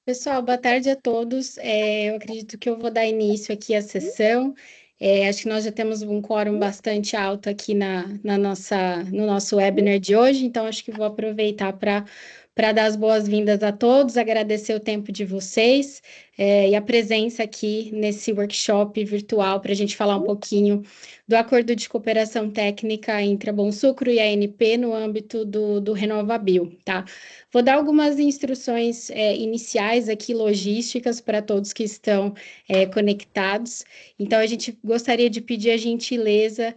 Pessoal, boa tarde a todos. Eu acredito que eu vou dar início aqui à sessão. Acho que nós já temos um quórum bastante alto aqui no nosso webinar de hoje, então acho que vou aproveitar para dar as boas-vindas a todos, agradecer o tempo de vocês, e a presença aqui nesse workshop virtual para a gente falar um pouquinho do acordo de cooperação técnica entre a Bonsucro e a ANP no âmbito do RenovaBio, tá? Vou dar algumas instruções iniciais aqui, logísticas, para todos que estão conectados. Então, a gente gostaria de pedir a gentileza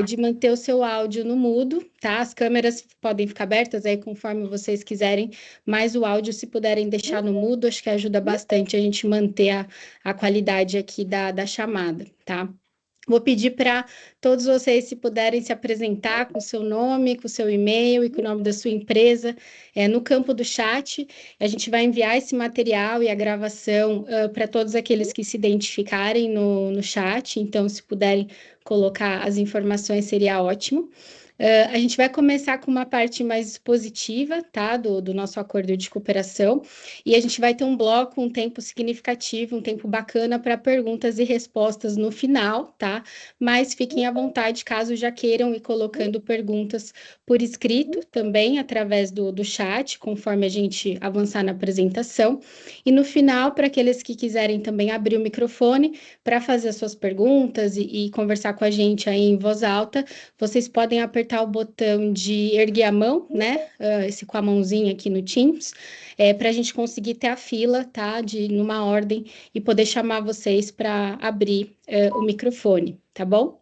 de manter o seu áudio no mudo, tá? As câmeras podem ficar abertas aí conforme vocês quiserem, mas o áudio, se puderem deixar no mudo, acho que ajuda bastante a gente manter a qualidade aqui da chamada, tá? Vou pedir para todos vocês, se puderem se apresentar com o seu nome, com o seu e-mail e com o nome da sua empresa, no campo do chat. A gente vai enviar esse material e a gravação para todos aqueles que se identificarem no chat. Então, se puderem colocar as informações, seria ótimo. A gente vai começar com uma parte mais expositiva, tá, do nosso acordo de cooperação, e a gente vai ter um bloco, um tempo significativo, um tempo bacana para perguntas e respostas no final, tá? Mas fiquem à vontade, caso já queiram ir colocando perguntas por escrito também, através do chat, conforme a gente avançar na apresentação. E no final, para aqueles que quiserem também abrir o microfone para fazer as suas perguntas e conversar com a gente aí em voz alta, vocês podem apertar o botão de erguer a mão, né? Esse com a mãozinha aqui no Teams, para a gente conseguir ter a fila, tá? Numa ordem e poder chamar vocês para abrir o microfone, tá bom?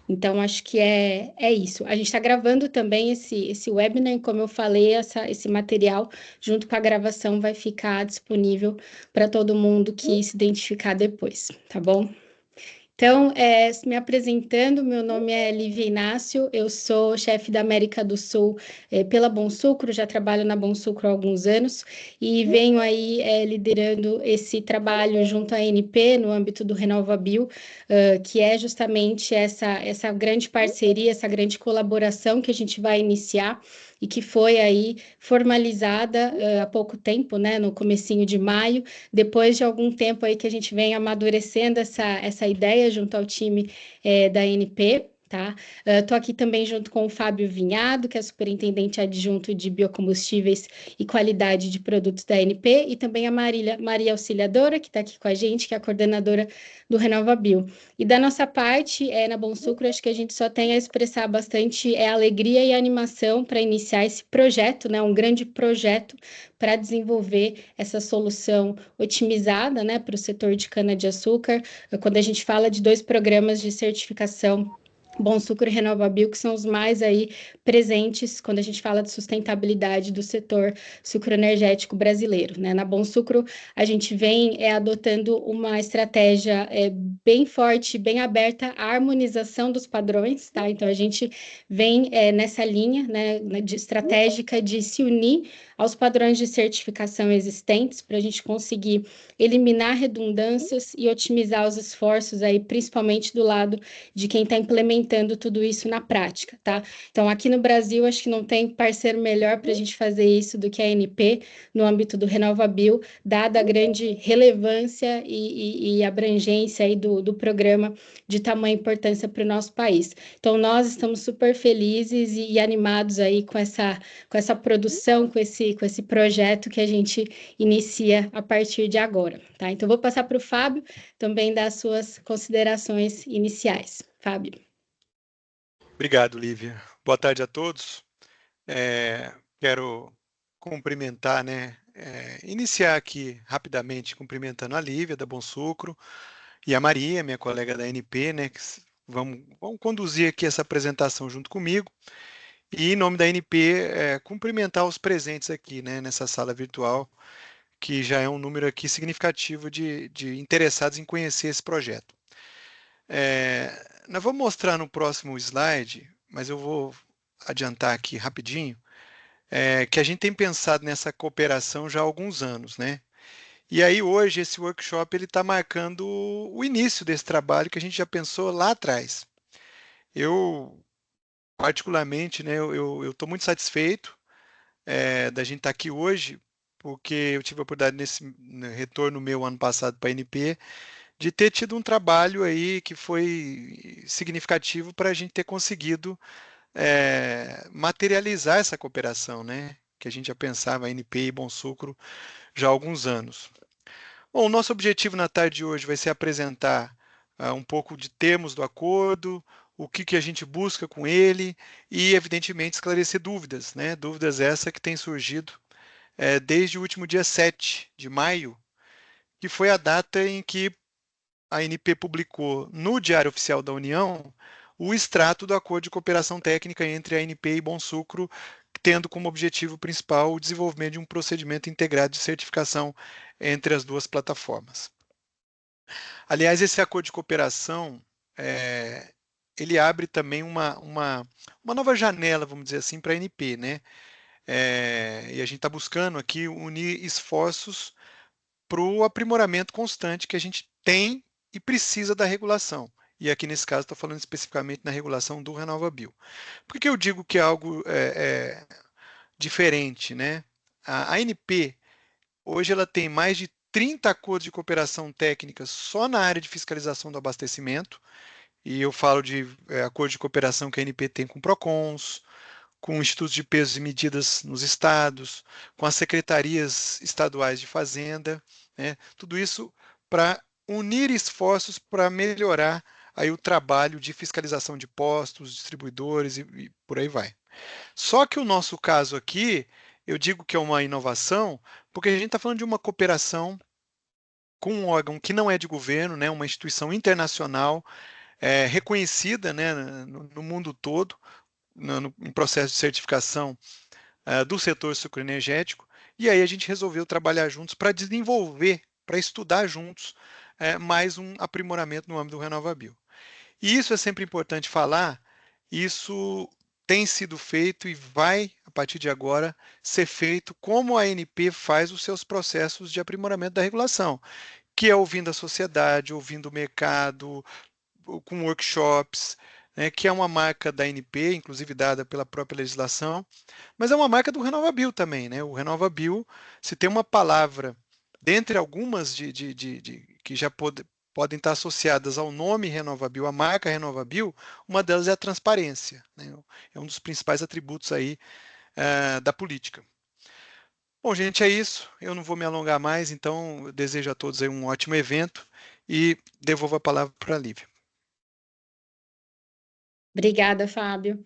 Então, acho que é isso. A gente está gravando também esse webinar, e como eu falei, esse material, junto com a gravação, vai ficar disponível para todo mundo que se identificar depois, tá bom? Então, me apresentando, meu nome é Lívia Inácio, eu sou chefe da América do Sul pela Bonsucro, já trabalho na Bonsucro há alguns anos e venho aí liderando esse trabalho junto à ANP no âmbito do RenovaBio, que é justamente essa grande parceria, essa grande colaboração que a gente vai iniciar e que foi aí formalizada há pouco tempo, né, no comecinho de maio, depois de algum tempo aí que a gente vem amadurecendo essa ideia junto ao time da NP, tá? Estou aqui também junto com o Fábio Vinhado, que é superintendente adjunto de biocombustíveis e qualidade de produtos da ANP, e também a Maria Auxiliadora, que está aqui com a gente, que é a coordenadora do RenovaBio. E da nossa parte, na Bom Sucro, acho que a gente só tem a expressar bastante alegria e animação para iniciar esse projeto, né? Um grande projeto para desenvolver essa solução otimizada, né, para o setor de cana-de-açúcar, quando a gente fala de dois programas de certificação Bom Sucro e RenovaBio, que são os mais aí presentes quando a gente fala de sustentabilidade do setor sucroenergético brasileiro, né? Na Bom Sucro, a gente vem adotando uma estratégia bem forte, bem aberta à harmonização dos padrões, tá? Então, a gente vem nessa linha, né, estratégica de se unir aos padrões de certificação existentes para a gente conseguir eliminar redundâncias e otimizar os esforços aí, principalmente do lado de quem está implementando tudo isso na prática, tá? Então, aqui no Brasil, acho que não tem parceiro melhor para a gente fazer isso do que a ANP no âmbito do RenovaBio, dada a grande relevância e abrangência aí do programa de tamanha importância para o nosso país. Então, nós estamos super felizes e animados aí com essa produção, com esse projeto que a gente inicia a partir de agora, tá? Então, vou passar para o Fábio também dar as suas considerações iniciais. Fábio. Obrigado, Lívia. Boa tarde a todos. Quero cumprimentar, né? Iniciar aqui rapidamente cumprimentando a Lívia da Bom Sucro e a Maria, minha colega da NP, né? Que vão conduzir aqui essa apresentação junto comigo. E, em nome da NP, cumprimentar os presentes aqui, né? Nessa sala virtual, que já é um número aqui significativo de interessados em conhecer esse projeto. Nós vamos mostrar no próximo slide, mas eu vou adiantar aqui rapidinho, que a gente tem pensado nessa cooperação já há alguns anos, né? E aí hoje esse workshop ele está marcando o início desse trabalho que a gente já pensou lá atrás. Eu particularmente, né, eu estou muito satisfeito da gente estar aqui hoje, porque eu tive a oportunidade nesse retorno meu ano passado para a ANP, de ter tido um trabalho aí que foi significativo para a gente ter conseguido materializar essa cooperação, né? Que a gente já pensava, a ANP e Bom Sucro, já há alguns anos. Bom, o nosso objetivo na tarde de hoje vai ser apresentar um pouco de termos do acordo, o que a gente busca com ele e, evidentemente, esclarecer dúvidas, né? Dúvidas essas que têm surgido desde o último dia 7 de maio, que foi a data em que a ANP publicou no Diário Oficial da União o extrato do acordo de cooperação técnica entre a ANP e Bom Sucro, tendo como objetivo principal o desenvolvimento de um procedimento integrado de certificação entre as duas plataformas. Aliás, esse acordo de cooperação, ele abre também uma nova janela, vamos dizer assim, para a ANP, né? E a gente está buscando aqui unir esforços para o aprimoramento constante que a gente tem e precisa da regulação. E aqui, nesse caso, estou falando especificamente na regulação do RenovaBio. Por que eu digo que é algo diferente, né? A ANP, hoje, ela tem mais de 30 acordos de cooperação técnica só na área de fiscalização do abastecimento, e eu falo de acordo de cooperação que a ANP tem com PROCONs, com institutos de pesos e medidas nos estados, com as secretarias estaduais de fazenda, né? Tudo isso para unir esforços para melhorar aí o trabalho de fiscalização de postos, distribuidores e por aí vai. Só que o nosso caso aqui, eu digo que é uma inovação, porque a gente está falando de uma cooperação com um órgão que não é de governo, né, uma instituição internacional reconhecida, né, no mundo todo, em processo de certificação do setor sucroenergético, e aí a gente resolveu trabalhar juntos para desenvolver, para estudar juntos mais um aprimoramento no âmbito do RenovaBio. E isso é sempre importante falar, isso tem sido feito e vai, a partir de agora, ser feito como a ANP faz os seus processos de aprimoramento da regulação, que é ouvindo a sociedade, ouvindo o mercado, com workshops, né, que é uma marca da ANP, inclusive dada pela própria legislação, mas é uma marca do RenovaBio também, né? O RenovaBio, se tem uma palavra, dentre algumas que já podem estar associadas ao nome RenovaBio, à marca RenovaBio, uma delas é a transparência, né? É um dos principais atributos aí da política. Bom, gente, é isso. Eu não vou me alongar mais, então eu desejo a todos aí um ótimo evento e devolvo a palavra para a Lívia. Obrigada, Fábio.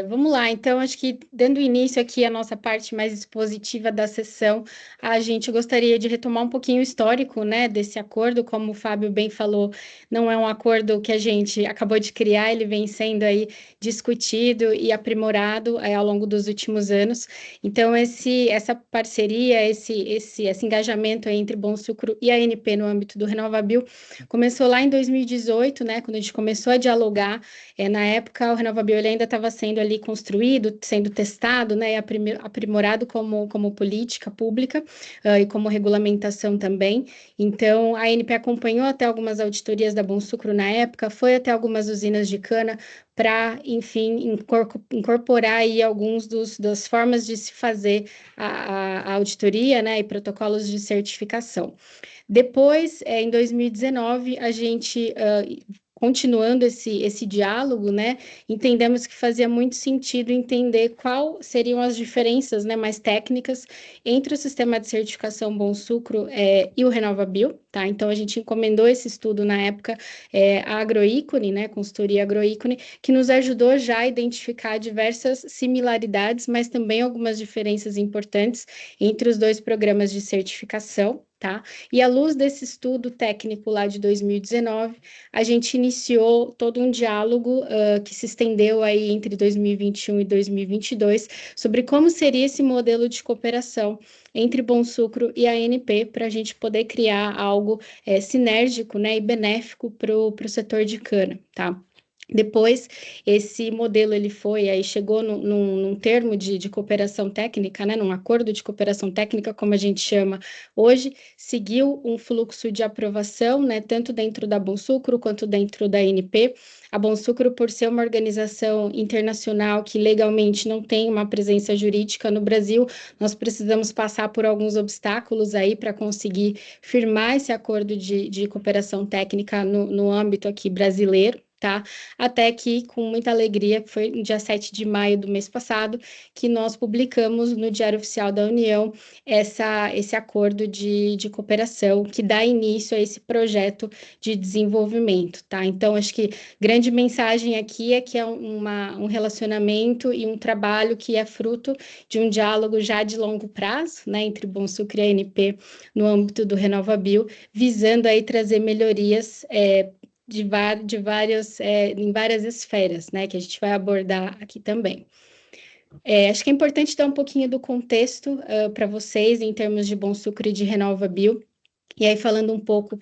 Vamos lá, então, acho que dando início aqui à nossa parte mais expositiva da sessão, a gente gostaria de retomar um pouquinho o histórico, né, desse acordo. Como o Fábio bem falou, não é um acordo que a gente acabou de criar, ele vem sendo aí discutido e aprimorado ao longo dos últimos anos. Então, essa parceria, esse engajamento aí entre Bom Sucro e a ANP no âmbito do RenovaBio começou lá em 2018, né, quando a gente começou a dialogar. Na época, o RenovaBio ainda estava sendo ali construído, sendo testado, né, e aprimorado como política pública e como regulamentação também. Então, a ANP acompanhou até algumas auditorias da Bom Sucro na época, foi até algumas usinas de cana para, enfim, incorporar aí alguns das formas de se fazer a auditoria, né, e protocolos de certificação. Depois, em 2019, a gente continuando esse diálogo, né, entendemos que fazia muito sentido entender quais seriam as diferenças, né, mais técnicas entre o sistema de certificação Bom Sucro e o RenovaBio, tá? Então, a gente encomendou esse estudo na época à Agroícone, né, consultoria Agroícone, que nos ajudou já a identificar diversas similaridades, mas também algumas diferenças importantes entre os dois programas de certificação, tá? E à luz desse estudo técnico lá de 2019, a gente iniciou todo um diálogo que se estendeu aí entre 2021 e 2022 sobre como seria esse modelo de cooperação entre Bom Sucro e a ANP para a gente poder criar algo sinérgico, né, e benéfico para o setor de cana, tá? Depois, esse modelo ele foi, aí chegou num termo de cooperação técnica, né, num acordo de cooperação técnica, como a gente chama hoje, seguiu um fluxo de aprovação, né, tanto dentro da Bonsucro quanto dentro da ANP. A Bonsucro, por ser uma organização internacional que legalmente não tem uma presença jurídica no Brasil, nós precisamos passar por alguns obstáculos aí para conseguir firmar esse acordo de cooperação técnica no âmbito aqui brasileiro, tá? Até que, com muita alegria, foi no dia 7 de maio do mês passado, que nós publicamos no Diário Oficial da União esse acordo de cooperação que dá início a esse projeto de desenvolvimento, tá? Então, acho que grande mensagem aqui é que é um relacionamento e um trabalho que é fruto de um diálogo já de longo prazo, né, entre Bonsucro e a ANP no âmbito do RenovaBio, visando aí trazer melhorias em várias esferas, né, que a gente vai abordar aqui também. Acho que é importante dar um pouquinho do contexto para vocês em termos de Bonsucro e de RenovaBio. E aí, falando um pouco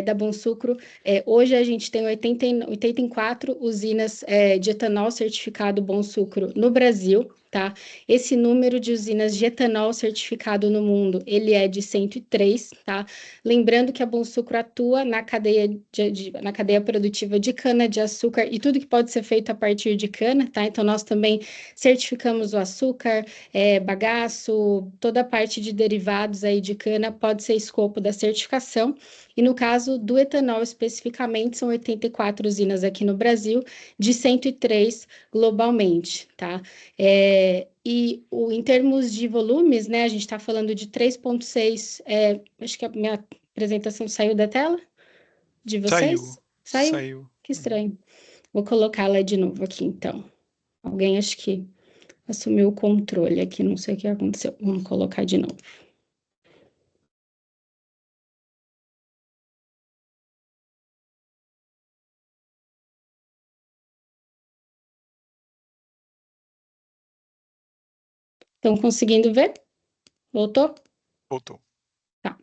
da Bonsucro, hoje a gente tem 84 usinas de etanol certificado Bonsucro no Brasil, tá? Esse número de usinas de etanol certificado no mundo, ele é de 103, tá? Lembrando que a Bonsucro atua na cadeia, na cadeia produtiva de cana-de-açúcar e tudo que pode ser feito a partir de cana, tá? Então, nós também certificamos o açúcar, bagaço, toda a parte de derivados aí de cana pode ser escopo da certificação, e no caso do etanol especificamente, são 84 usinas aqui no Brasil, de 103 globalmente, tá? Em termos de volumes, né, a gente está falando de 3,6, acho que a minha apresentação saiu da tela de vocês? Saiu? Saiu. Que estranho. Vou colocá-la de novo aqui, então. Alguém acho que assumiu o controle aqui, não sei o que aconteceu. Vamos colocar de novo. Estão conseguindo ver? Voltou? Voltou. Tá.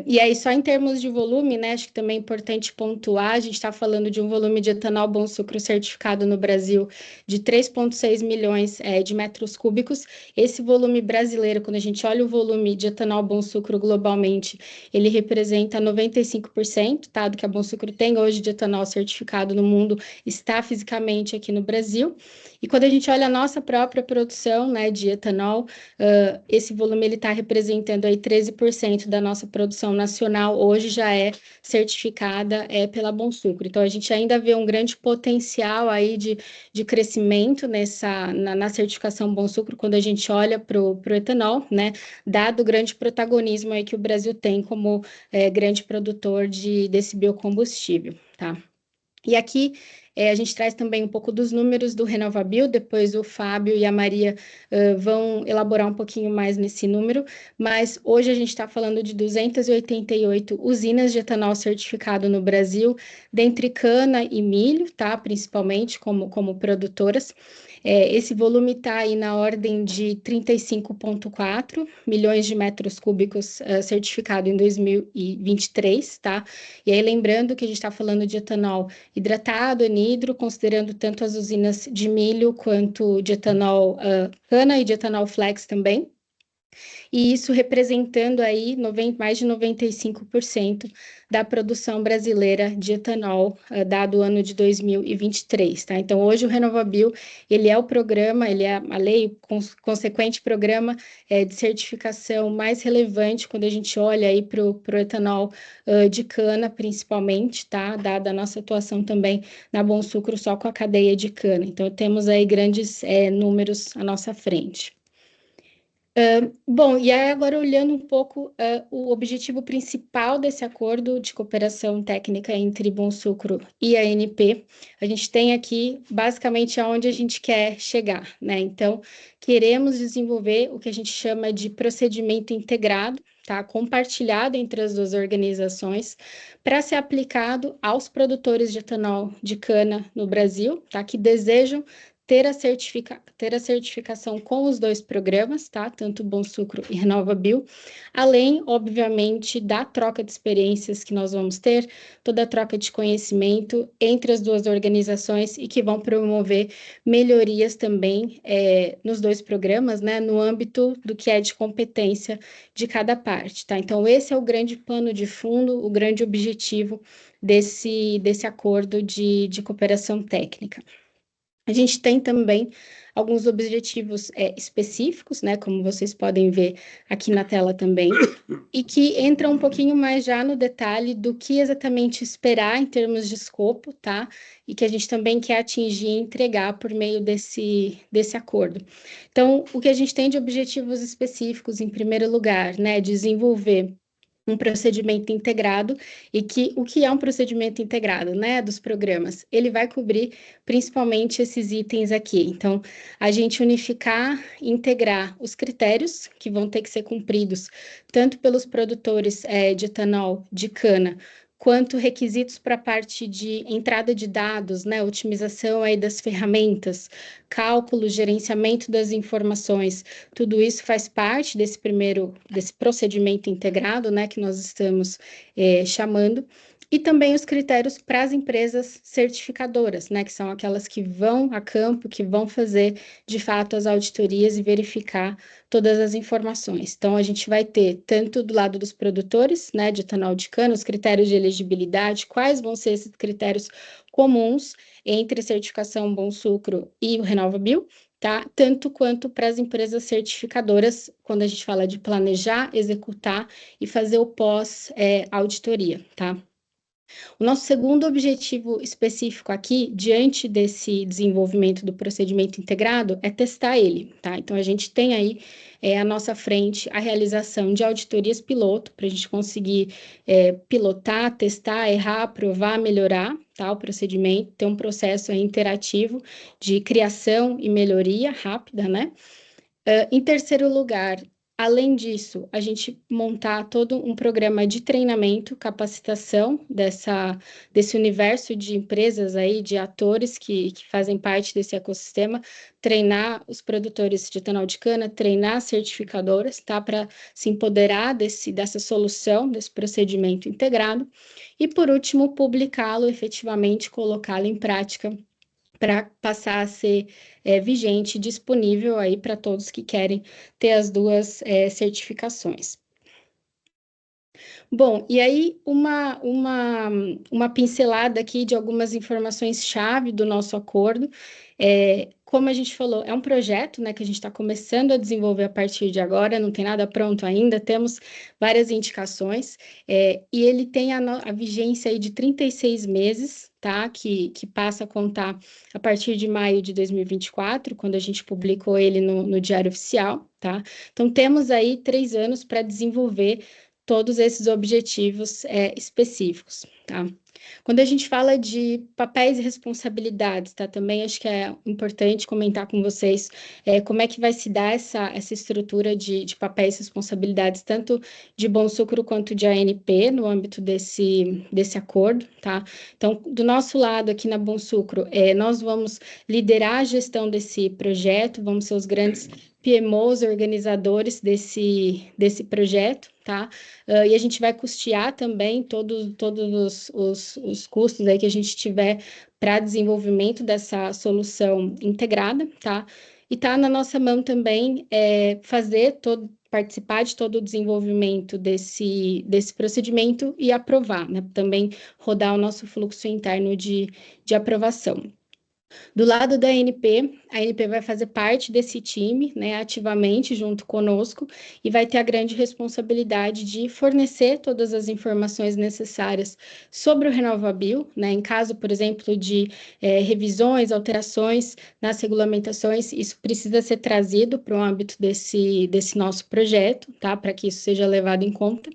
E aí, só em termos de volume, né, acho que também é importante pontuar, a gente está falando de um volume de etanol Bonsucro certificado no Brasil de 3,6 milhões de metros cúbicos. Esse volume brasileiro, quando a gente olha o volume de etanol Bonsucro globalmente, ele representa 95%, tá, do que a Bonsucro tem hoje de etanol certificado no mundo, está fisicamente aqui no Brasil. E quando a gente olha a nossa própria produção, né, de etanol, esse volume ele está representando aí 13% da nossa produção nacional, hoje já é certificada pela Bonsucro. Então, a gente ainda vê um grande potencial aí de crescimento na certificação Bonsucro, quando a gente olha para o etanol, né, dado o grande protagonismo aí que o Brasil tem como grande produtor desse biocombustível, tá? E aqui a gente traz também um pouco dos números do RenovaBio, depois o Fábio e a Maria vão elaborar um pouquinho mais nesse número, mas hoje a gente está falando de 288 usinas de etanol certificado no Brasil, dentre cana e milho, tá? Principalmente como produtoras. Esse volume está aí na ordem de 35,4 milhões de metros cúbicos certificado em 2023, tá? E aí, lembrando que a gente está falando de etanol hidratado, anidro, considerando tanto as usinas de milho quanto de etanol cana e de etanol flex também. E isso representando aí mais de 95% da produção brasileira de etanol, dado o ano de 2023, tá? Então, hoje o RenovaBio, ele é o programa, ele é a lei, o consequente programa de certificação mais relevante quando a gente olha aí para o etanol de cana, principalmente, tá? Dada a nossa atuação também na Bonsucro só com a cadeia de cana. Então, temos aí grandes números à nossa frente. Bom, e aí agora olhando um pouco o objetivo principal desse acordo de cooperação técnica entre Bonsucro e a ANP, a gente tem aqui basicamente aonde a gente quer chegar, né? Então, queremos desenvolver o que a gente chama de procedimento integrado, tá? Compartilhado entre as duas organizações, para ser aplicado aos produtores de etanol de cana no Brasil, tá? Que desejam ter a certificação com os dois programas, tá? Tanto Bom Sucro e RenovaBio, além, obviamente, da troca de experiências que nós vamos ter, toda a troca de conhecimento entre as duas organizações e que vão promover melhorias também nos dois programas, né? No âmbito do que é de competência de cada parte, tá? Então, esse é o grande pano de fundo, o grande objetivo desse acordo de cooperação técnica. A gente tem também alguns objetivos específicos, né, como vocês podem ver aqui na tela também, e que entram um pouquinho mais já no detalhe do que exatamente esperar em termos de escopo, tá? E que a gente também quer atingir e entregar por meio desse acordo. Então, o que a gente tem de objetivos específicos, em primeiro lugar, né, desenvolver um procedimento integrado, e que o que é um procedimento integrado, né, dos programas? Ele vai cobrir principalmente esses itens aqui. Então, a gente unificar e integrar os critérios que vão ter que ser cumpridos, tanto pelos produtores de etanol de cana, quanto requisitos para a parte de entrada de dados, né, otimização aí das ferramentas, cálculo, gerenciamento das informações, tudo isso faz parte desse procedimento integrado, né, que nós estamos chamando, e também os critérios para as empresas certificadoras, né, que são aquelas que vão a campo, que vão fazer, de fato, as auditorias e verificar todas as informações. Então, a gente vai ter, tanto do lado dos produtores, né, de etanol de cana, os critérios de elegibilidade, quais vão ser esses critérios comuns entre a certificação Bom Sucro e o RenovaBio, tá? Tanto quanto para as empresas certificadoras, quando a gente fala de planejar, executar e fazer o pós-auditoria, tá? O nosso segundo objetivo específico aqui, diante desse desenvolvimento do procedimento integrado, é testar ele, tá? Então, a gente tem aí à nossa frente a realização de auditorias piloto, para a gente conseguir pilotar, testar, errar, aprovar, melhorar, tá? O procedimento, ter um processo interativo de criação e melhoria rápida, né? Em terceiro lugar, além disso, a gente montar todo um programa de treinamento, capacitação desse universo de empresas aí, de atores que fazem parte desse ecossistema, treinar os produtores de etanol de cana, treinar certificadoras, tá? Para se empoderar dessa solução, desse procedimento integrado. E, por último, publicá-lo efetivamente, colocá-lo em prática para passar a ser vigente, disponível aí para todos que querem ter as duas certificações. Bom, e aí uma pincelada aqui de algumas informações-chave do nosso acordo. Como a gente falou, é um projeto, né, que a gente está começando a desenvolver a partir de agora, não tem nada pronto ainda, temos várias indicações, e ele tem a vigência aí de 36 meses, tá, que passa a contar a partir de maio de 2024, quando a gente publicou ele no Diário Oficial, tá? Então, temos aí 3 anos para desenvolver todos esses objetivos específicos, tá? Quando a gente fala de papéis e responsabilidades, tá? Também acho que é importante comentar com vocês como é que vai se dar essa estrutura de papéis e responsabilidades, tanto de Bom Sucro quanto de ANP, no âmbito desse acordo, tá? Então, do nosso lado aqui na Bom Sucro, nós vamos liderar a gestão desse projeto, vamos ser os grandes PMOs, organizadores desse projeto, tá? E a gente vai custear também todos os custos aí que a gente tiver para desenvolvimento dessa solução integrada, tá? E tá na nossa mão também participar de todo o desenvolvimento desse procedimento e aprovar, né? Também rodar o nosso fluxo interno de aprovação. Do lado da ANP, a ANP vai fazer parte desse time, né, ativamente junto conosco, e vai ter a grande responsabilidade de fornecer todas as informações necessárias sobre o RenovaBio, né, em caso, por exemplo, de revisões, alterações nas regulamentações, isso precisa ser trazido para o âmbito desse nosso projeto, tá, para que isso seja levado em conta.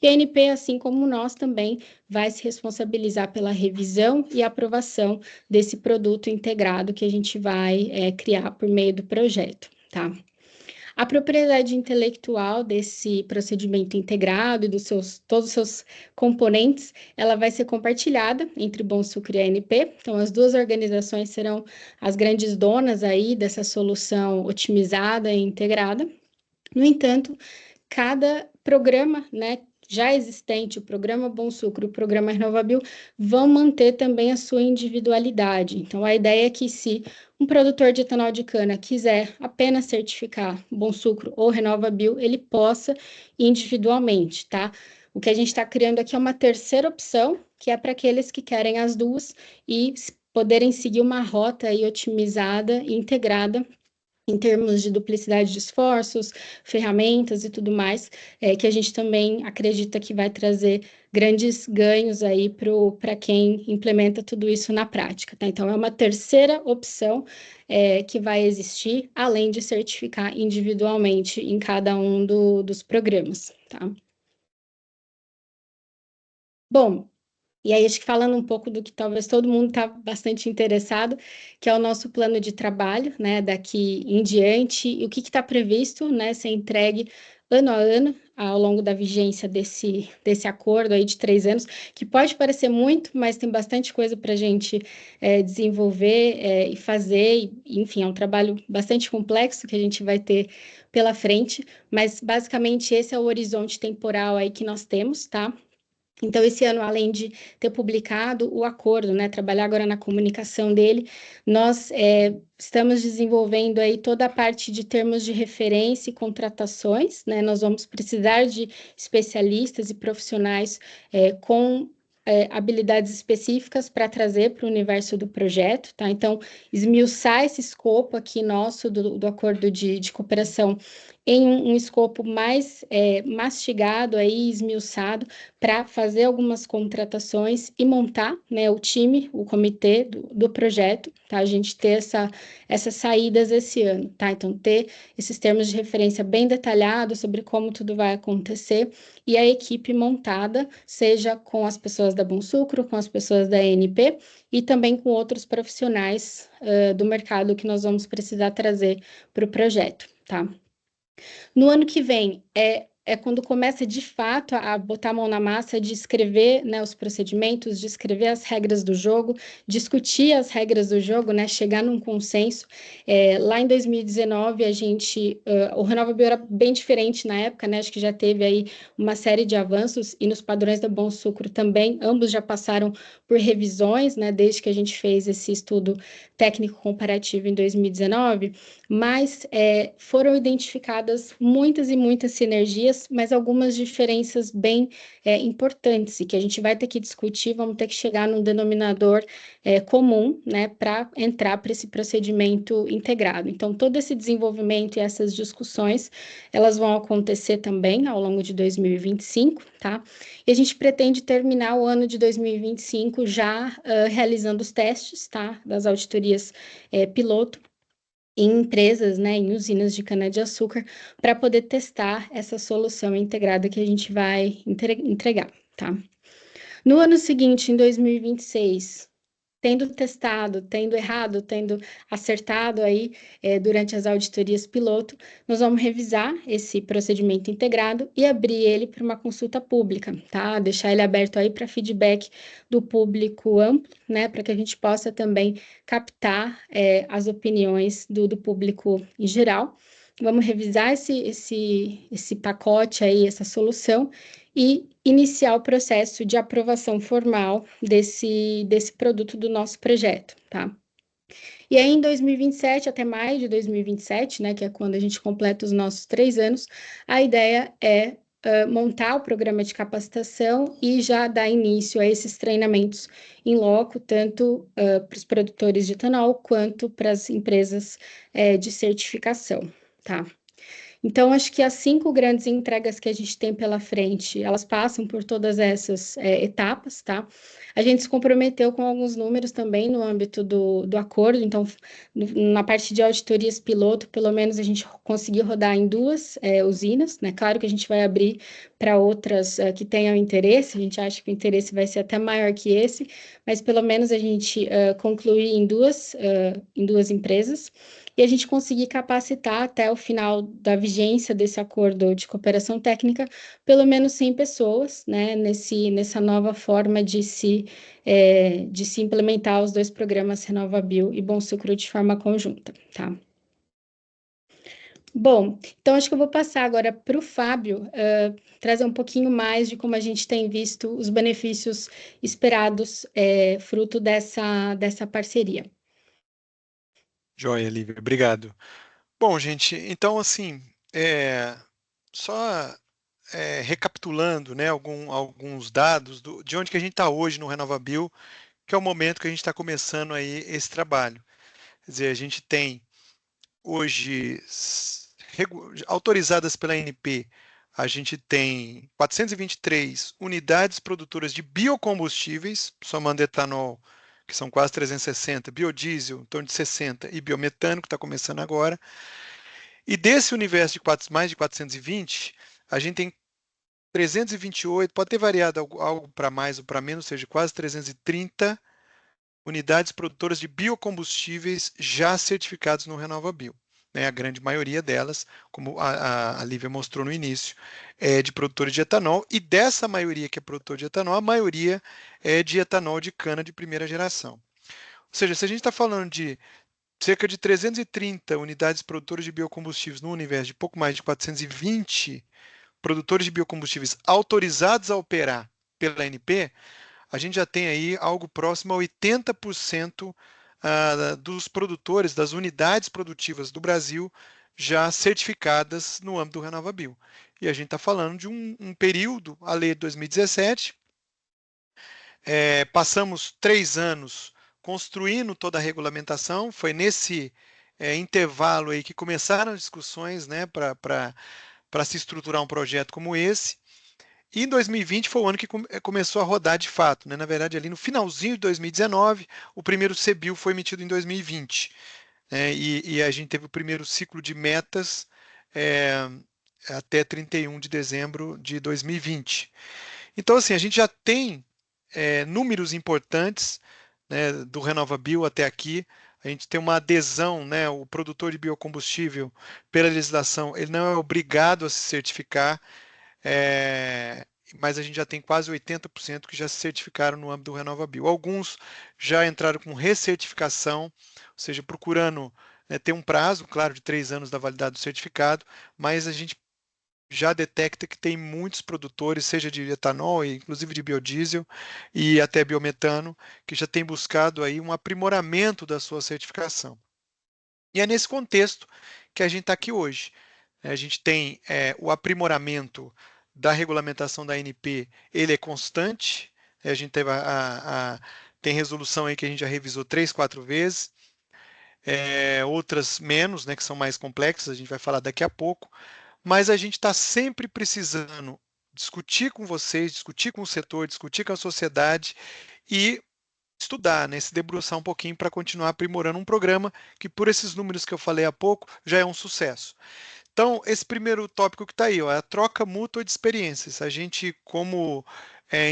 E a ANP, assim como nós também, vai se responsabilizar pela revisão e aprovação desse produto integrado que a gente vai criar por meio do projeto, tá? A propriedade intelectual desse procedimento integrado e todos os seus componentes, ela vai ser compartilhada entre Bonsucro e a ANP. Então, as duas organizações serão as grandes donas aí dessa solução otimizada e integrada. No entanto, cada programa, né, já existente, o programa Bonsucro e o programa RenovaBio, vão manter também a sua individualidade. Então, a ideia é que se um produtor de etanol de cana quiser apenas certificar Bonsucro ou RenovaBio, ele possa individualmente, tá? O que a gente está criando aqui é uma terceira opção, que é para aqueles que querem as duas e poderem seguir uma rota aí otimizada e integrada em termos de duplicidade de esforços, ferramentas e tudo mais, que a gente também acredita que vai trazer grandes ganhos aí para quem implementa tudo isso na prática, tá? Então, é uma terceira opção que vai existir, além de certificar individualmente em cada um dos programas, tá? Bom, e aí, acho que falando um pouco do que talvez todo mundo está bastante interessado, que é o nosso plano de trabalho, né, daqui em diante, e o que está previsto, né, ser entregue ano a ano, ao longo da vigência desse acordo aí de 3 anos, que pode parecer muito, mas tem bastante coisa para a gente desenvolver e fazer, e, enfim, é um trabalho bastante complexo que a gente vai ter pela frente, mas basicamente esse é o horizonte temporal aí que nós temos, tá? Então, esse ano, além de ter publicado o acordo, né, trabalhar agora na comunicação dele, nós estamos desenvolvendo aí toda a parte de termos de referência e contratações, né, nós vamos precisar de especialistas e profissionais com habilidades específicas para trazer para o universo do projeto, tá? Então, esmiuçar esse escopo aqui nosso do acordo de cooperação em um escopo mais mastigado, aí, esmiuçado, para fazer algumas contratações e montar, né, o time, o comitê do projeto, tá? A gente ter essas saídas esse ano, tá? Então, ter esses termos de referência bem detalhados sobre como tudo vai acontecer e a equipe montada, seja com as pessoas da Bonsucro, com as pessoas da ANP e também com outros profissionais do mercado que nós vamos precisar trazer para o projeto, tá? No ano que vem, é quando começa de fato a botar a mão na massa de escrever, né, os procedimentos, de escrever as regras do jogo, discutir as regras do jogo, né, chegar num consenso. Lá em 2019, o RenovaBio era bem diferente na época, né, acho que já teve aí uma série de avanços, e nos padrões da Bonsucro também, ambos já passaram por revisões, né, desde que a gente fez esse estudo técnico comparativo em 2019, mas foram identificadas muitas e muitas sinergias, mas algumas diferenças bem importantes e que a gente vai ter que discutir, vamos ter que chegar num denominador comum, né, para entrar para esse procedimento integrado. Então, todo esse desenvolvimento e essas discussões, elas vão acontecer também ao longo de 2025, tá? E a gente pretende terminar o ano de 2025 já realizando os testes, tá, das auditorias piloto, em empresas, né, em usinas de cana-de-açúcar, para poder testar essa solução integrada que a gente vai entregar, tá? No ano seguinte, em 2026, tendo testado, tendo errado, tendo acertado aí durante as auditorias piloto, nós vamos revisar esse procedimento integrado e abrir ele para uma consulta pública, tá? Deixar ele aberto aí para feedback do público amplo, né? Para que a gente possa também captar as opiniões do público em geral. Vamos revisar esse pacote aí, essa solução, e iniciar o processo de aprovação formal desse produto do nosso projeto, tá? E aí, em 2027, até maio de 2027, né, que é quando a gente completa os nossos 3 anos, a ideia é montar o programa de capacitação e já dar início a esses treinamentos em loco, tanto para os produtores de etanol, quanto para as empresas de certificação, tá? Então, acho que as 5 grandes entregas que a gente tem pela frente, elas passam por todas essas etapas, tá? A gente se comprometeu com alguns números também no âmbito do acordo, então, na parte de auditorias piloto, pelo menos a gente conseguiu rodar em 2 usinas, né? Claro que a gente vai abrir para outras que tenham interesse, a gente acha que o interesse vai ser até maior que esse, mas pelo menos a gente concluir em duas empresas. e a gente conseguir capacitar até o final da vigência desse acordo de cooperação técnica pelo menos 100 pessoas, né, nessa nova forma de se implementar os dois programas RenovaBio e Bom Sucro de forma conjunta, tá? Bom, então acho que eu vou passar agora para o Fábio, trazer um pouquinho mais de como a gente tem visto os benefícios esperados, fruto dessa parceria. Joia, Lívia, obrigado. Bom, gente, então assim, só recapitulando, né, alguns dados de onde que a gente está hoje no RenovaBio, que é o momento que a gente está começando aí esse trabalho. Quer dizer, a gente tem hoje autorizadas pela ANP, a gente tem 423 unidades produtoras de biocombustíveis, somando etanol, que são quase 360, biodiesel, em torno de 60, e biometano, que está começando agora. E desse universo de mais de 420, a gente tem 328, pode ter variado algo para mais ou para menos, ou seja, quase 330 unidades produtoras de biocombustíveis já certificados no RenovaBio. Né? A grande maioria delas, como a Lívia mostrou no início, é de produtores de etanol, e dessa maioria que é produtor de etanol, a maioria é de etanol de cana de primeira geração. Ou seja, se a gente está falando de cerca de 330 unidades produtoras de biocombustíveis no universo de pouco mais de 420 produtores de biocombustíveis autorizados a operar pela ANP, a gente já tem aí algo próximo a 80% dos produtores, das unidades produtivas do Brasil já certificadas no âmbito do RenovaBio. E a gente está falando de um período, a lei de 2017, passamos 3 anos construindo toda a regulamentação, foi nesse intervalo aí que começaram as discussões, né, para se estruturar um projeto como esse. E em 2020 foi o ano que começou a rodar de fato, né? Na verdade, ali no finalzinho de 2019, o primeiro CBio foi emitido em 2020, né? E a gente teve o primeiro ciclo de metas até 31 de dezembro de 2020. Então, assim, a gente já tem números importantes, né, do RenovaBio até aqui. A gente tem uma adesão, né? O produtor de biocombustível, pela legislação, ele não é obrigado a se certificar, é, mas a gente já tem quase 80% que já se certificaram no âmbito do RenovaBio. Alguns já entraram com recertificação, ou seja, procurando, né, ter um prazo, claro, de 3 anos da validade do certificado, mas a gente já detecta que tem muitos produtores, seja de etanol, inclusive de biodiesel e até biometano, que já têm buscado aí um aprimoramento da sua certificação. E é nesse contexto que a gente está aqui hoje. A gente tem o aprimoramento da regulamentação da ANP, ele é constante. A gente teve tem resolução aí que a gente já revisou 3, 4 vezes, outras menos, né, que são mais complexas, a gente vai falar daqui a pouco, mas a gente está sempre precisando discutir com vocês, discutir com o setor, discutir com a sociedade e estudar, né, se debruçar um pouquinho para continuar aprimorando um programa que, por esses números que eu falei há pouco, já é um sucesso. Então, esse primeiro tópico que está aí, ó, é a troca mútua de experiências. A gente, como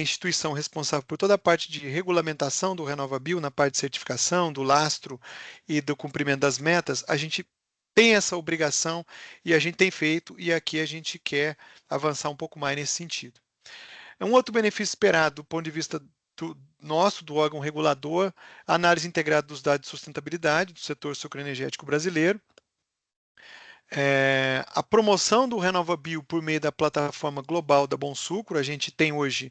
instituição responsável por toda a parte de regulamentação do RenovaBio, na parte de certificação, do lastro e do cumprimento das metas, a gente tem essa obrigação e a gente tem feito, e aqui a gente quer avançar um pouco mais nesse sentido. Um outro benefício esperado do ponto de vista do órgão regulador, a análise integrada dos dados de sustentabilidade do setor sucroenergético brasileiro, a promoção do RenovaBio por meio da plataforma global da Bom Sucro. A gente tem hoje,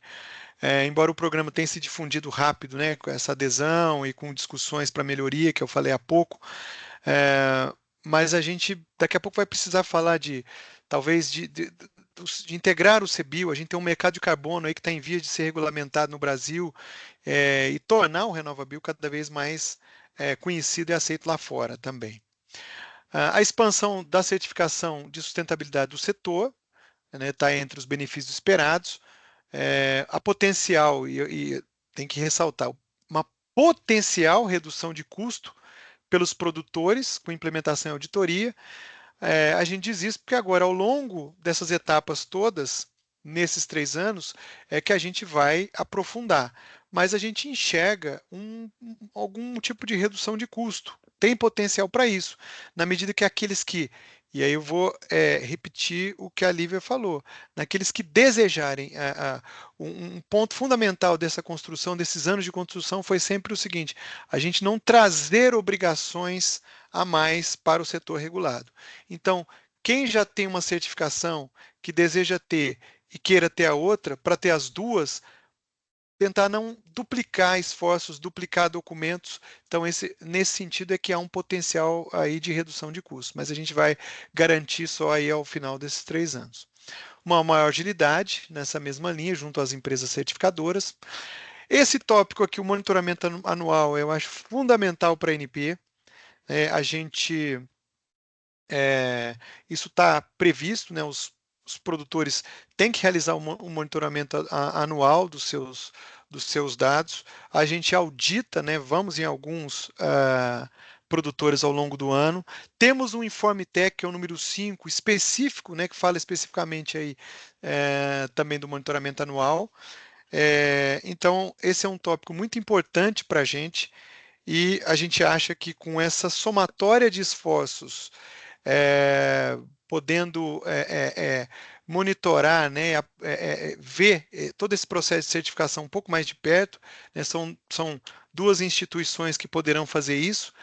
embora o programa tenha se difundido rápido, né, com essa adesão e com discussões para melhoria, que eu falei há pouco, mas a gente daqui a pouco vai precisar falar talvez de integrar o CBio. A gente tem um mercado de carbono aí que está em vias de ser regulamentado no Brasil, e tornar o RenovaBio cada vez mais conhecido e aceito lá fora também. A expansão da certificação de sustentabilidade do setor, né, está entre os benefícios esperados. A potencial, e tem que ressaltar, uma potencial redução de custo pelos produtores com implementação e auditoria. A gente diz isso porque agora, ao longo dessas etapas todas, nesses 3 anos, é que a gente vai aprofundar. Mas a gente enxerga algum tipo de redução de custo, tem potencial para isso, na medida que aqueles que, e aí eu vou repetir o que a Lívia falou, naqueles que desejarem, um ponto fundamental dessa construção, desses anos de construção, foi sempre o seguinte: a gente não trazer obrigações a mais para o setor regulado. Então, quem já tem uma certificação, que deseja ter e queira ter a outra, para ter as duas, tentar não duplicar esforços, duplicar documentos. Então, nesse sentido é que há um potencial aí de redução de custos, mas a gente vai garantir só aí ao final desses 3 anos. Uma maior agilidade nessa mesma linha, junto às empresas certificadoras. Esse tópico aqui, o monitoramento anual, eu acho fundamental para a ANP. A gente, isso está previsto, né? Os produtores têm que realizar um monitoramento anual dos seus dados. A gente audita, né? Vamos em alguns produtores ao longo do ano. Temos um Informe Tech, que é o número 5, específico, né? Que fala especificamente aí também do monitoramento anual. Então, esse é um tópico muito importante para a gente, e a gente acha que com essa somatória de esforços, podendo monitorar, né, ver todo esse processo de certificação um pouco mais de perto, né, são duas instituições que poderão fazer isso,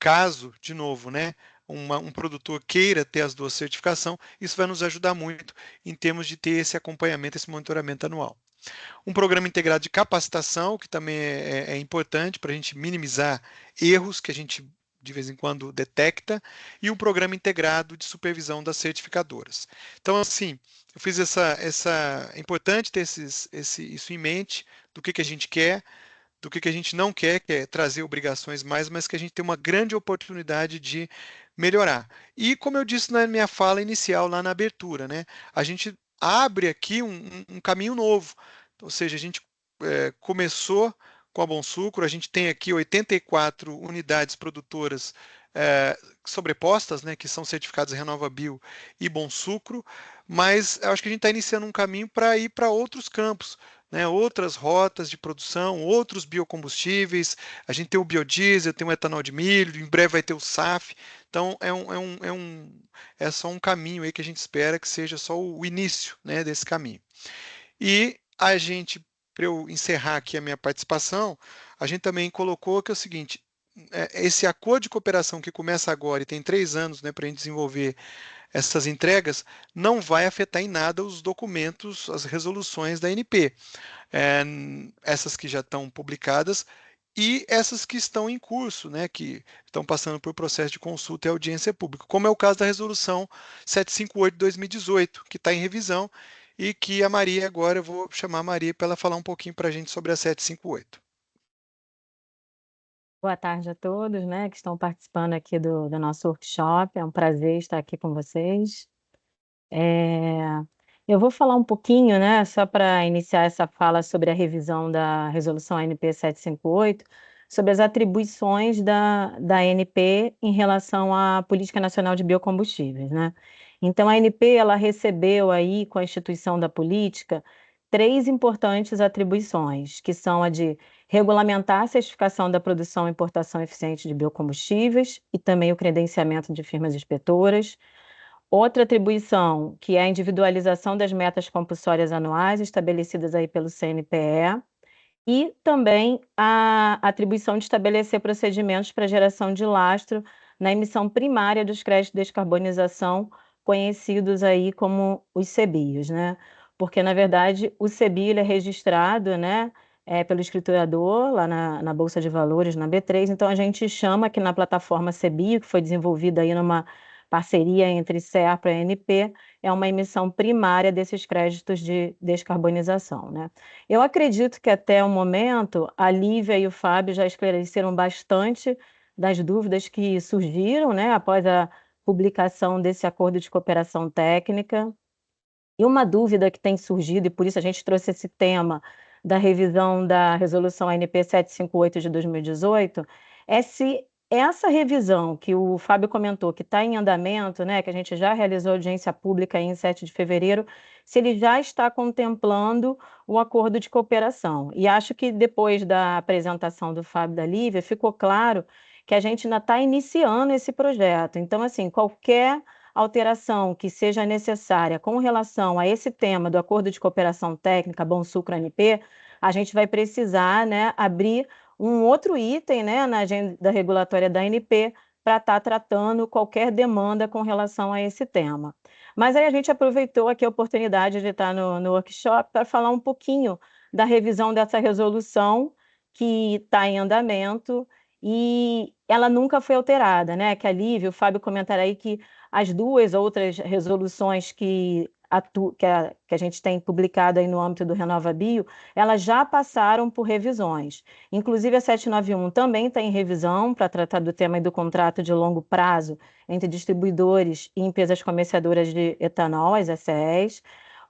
caso, de novo, né, um produtor queira ter as duas certificações, isso vai nos ajudar muito em termos de ter esse acompanhamento, esse monitoramento anual. Um programa integrado de capacitação, que também é importante para a gente minimizar erros que a gente de vez em quando detecta, e um programa integrado de supervisão das certificadoras. Então, assim, eu fiz é importante ter isso em mente, do que a gente quer, do que a gente não quer, que é trazer obrigações mais, mas que a gente tem uma grande oportunidade de melhorar. E, como eu disse na minha fala inicial, lá na abertura, né, a gente abre aqui um caminho novo. Ou seja, a gente começou com a Bom Sucro, a gente tem aqui 84 unidades produtoras sobrepostas, né, que são certificadas RenovaBio e Bom Sucro, mas eu acho que a gente está iniciando um caminho para ir para outros campos, né, outras rotas de produção, outros biocombustíveis. A gente tem o biodiesel, tem o etanol de milho, em breve vai ter o SAF. Então, é só um caminho aí que a gente espera que seja só o início, né, desse caminho. E a gente, para eu encerrar aqui a minha participação, a gente também colocou que é o seguinte: esse acordo de cooperação que começa agora e tem 3 anos, né, para a gente desenvolver essas entregas, não vai afetar em nada os documentos, as resoluções da ANP. Essas que já estão publicadas e essas que estão em curso, né, que estão passando por processo de consulta e audiência pública, como é o caso da resolução 758 de 2018, que está em revisão, e que a Maria, agora eu vou chamar a Maria para ela falar um pouquinho para a gente sobre a 758. Boa tarde a todos, né, que estão participando aqui do nosso workshop. É um prazer estar aqui com vocês. Eu vou falar um pouquinho, né, só para iniciar essa fala sobre a revisão da resolução ANP 758, sobre as atribuições da ANP em relação à Política Nacional de Biocombustíveis, né? Então, a ANP, ela recebeu aí, com a instituição da política, 3 importantes atribuições, que são a de regulamentar a certificação da produção e importação eficiente de biocombustíveis e também o credenciamento de firmas inspetoras. Outra atribuição, que é a individualização das metas compulsórias anuais estabelecidas aí pelo CNPE, e também a atribuição de estabelecer procedimentos para geração de lastro na emissão primária dos créditos de descarbonização, conhecidos aí como os CBIOS, né? Porque, na verdade, o CBIO ele é registrado, né, pelo escriturador lá na Bolsa de Valores, na B3, então a gente chama aqui na plataforma CBIO, que foi desenvolvida aí numa parceria entre SERPRA e ANP, é uma emissão primária desses créditos de descarbonização, né? Eu acredito que até o momento a Lívia e o Fábio já esclareceram bastante das dúvidas que surgiram, né, após a publicação desse acordo de cooperação técnica. E uma dúvida que tem surgido, e por isso a gente trouxe esse tema da revisão da resolução ANP 758 de 2018, é se essa revisão que o Fábio comentou, que está em andamento, né, que a gente já realizou audiência pública em 7 de fevereiro, se ele já está contemplando o acordo de cooperação. E acho que depois da apresentação do Fábio e da Lívia, ficou claro que a gente ainda está iniciando esse projeto. Então, assim, qualquer alteração que seja necessária com relação a esse tema do Acordo de Cooperação Técnica Bonsucro-ANP, a gente vai precisar, né, abrir um outro item, né, na agenda regulatória da ANP para estar tratando qualquer demanda com relação a esse tema. Mas aí a gente aproveitou aqui a oportunidade de estar no workshop para falar um pouquinho da revisão dessa resolução que está em andamento e ela nunca foi alterada, né? Que a Lívia, o Fábio comentaram aí que as duas outras resoluções que a gente tem publicado aí no âmbito do RenovaBio, elas já passaram por revisões. Inclusive a 791 também está em revisão para tratar do tema do contrato de longo prazo entre distribuidores e empresas comerciadoras de etanol, as SCEs.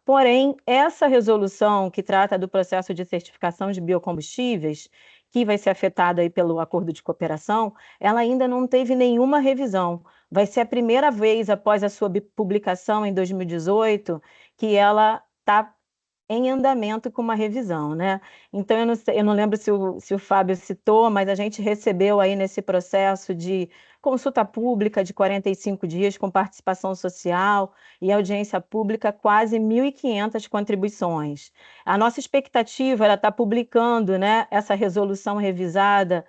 Porém, essa resolução que trata do processo de certificação de biocombustíveis, que vai ser afetada aí pelo acordo de cooperação, ela ainda não teve nenhuma revisão. Vai ser a primeira vez após a sua publicação em 2018 que ela está em andamento com uma revisão, né? Então, eu não lembro se o Fábio citou, mas a gente recebeu aí nesse processo de consulta pública de 45 dias com participação social e audiência pública quase 1.500 contribuições. A nossa expectativa era estar publicando, né, essa resolução revisada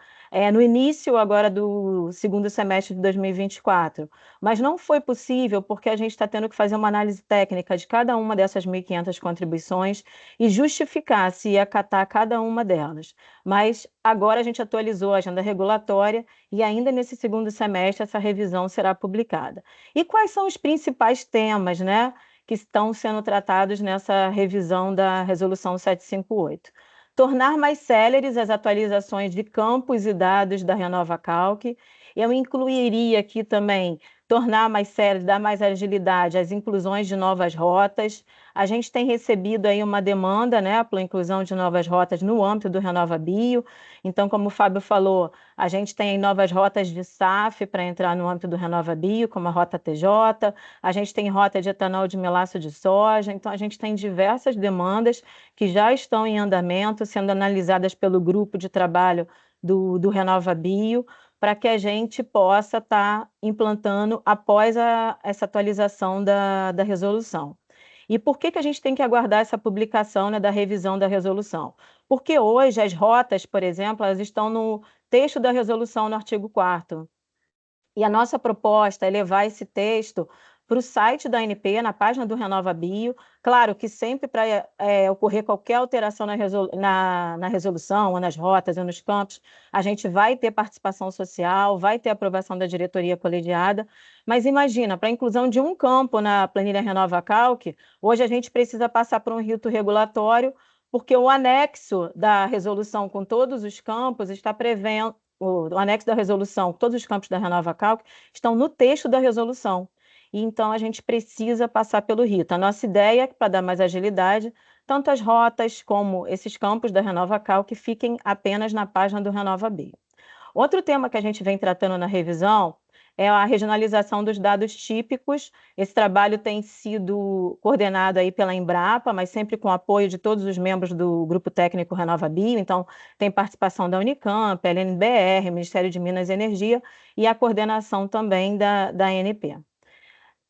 no início agora do segundo semestre de 2024, mas não foi possível porque a gente está tendo que fazer uma análise técnica de cada uma dessas 1.500 contribuições e justificar se ia acatar cada uma delas. Mas agora a gente atualizou a agenda regulatória e ainda nesse segundo semestre essa revisão será publicada. E quais são os principais temas, né, que estão sendo tratados nessa revisão da Resolução 758? Tornar mais céleres as atualizações de campos e dados da RenovaCalc. Eu incluiria aqui também tornar mais céleres, dar mais agilidade às inclusões de novas rotas. A gente tem recebido aí uma demanda, né, pela inclusão de novas rotas no âmbito do RenovaBio. Então, como o Fábio falou, a gente tem novas rotas de SAF para entrar no âmbito do RenovaBio, como a rota TJ, a gente tem rota de etanol de melaço de soja, então a gente tem diversas demandas que já estão em andamento, sendo analisadas pelo grupo de trabalho do RenovaBio, para que a gente possa estar implantando após essa atualização da resolução. E por que a gente tem que aguardar essa publicação, né, da revisão da resolução? Porque hoje as rotas, por exemplo, elas estão no texto da resolução no artigo 4º. E a nossa proposta é levar esse texto para o site da ANP, na página do RenovaBio. Claro que sempre para ocorrer qualquer alteração na resolução, ou nas rotas, ou nos campos, a gente vai ter participação social, vai ter aprovação da diretoria colegiada, mas imagina, para a inclusão de um campo na planilha RenovaCalc, hoje a gente precisa passar por um rito regulatório, porque o anexo da resolução com todos os campos está prevendo, o anexo da resolução, todos os campos da RenovaCalc estão no texto da resolução. E então a gente precisa passar pelo rito. A nossa ideia é para dar mais agilidade, tanto as rotas como esses campos da RenovaCalc fiquem apenas na página do RenovaBio. Outro tema que a gente vem tratando na revisão é a regionalização dos dados típicos. Esse trabalho tem sido coordenado aí pela Embrapa, mas sempre com apoio de todos os membros do Grupo Técnico RenovaBio. Então, tem participação da Unicamp, LNBR, Ministério de Minas e Energia e a coordenação também da ANP.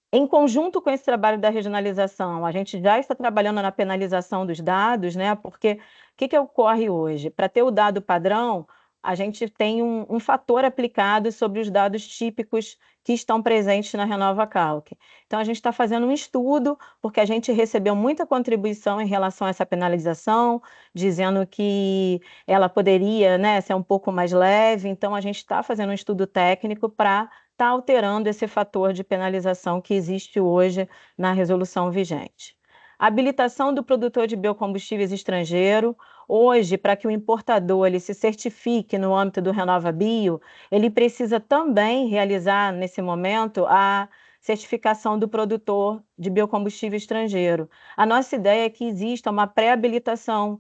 Em conjunto com esse trabalho da regionalização, a gente já está trabalhando na penalização dos dados, né? Porque o que ocorre hoje? Para ter o dado padrão, a gente tem um fator aplicado sobre os dados típicos que estão presentes na RenovaCalc. Então, a gente está fazendo um estudo, porque a gente recebeu muita contribuição em relação a essa penalização, dizendo que ela poderia, né, ser um pouco mais leve. Então, a gente está fazendo um estudo técnico para estar alterando esse fator de penalização que existe hoje na resolução vigente. A habilitação do produtor de biocombustíveis estrangeiro. Hoje, para que o importador ele se certifique no âmbito do RenovaBio, ele precisa também realizar, nesse momento, a certificação do produtor de biocombustível estrangeiro. A nossa ideia é que exista uma pré-habilitação,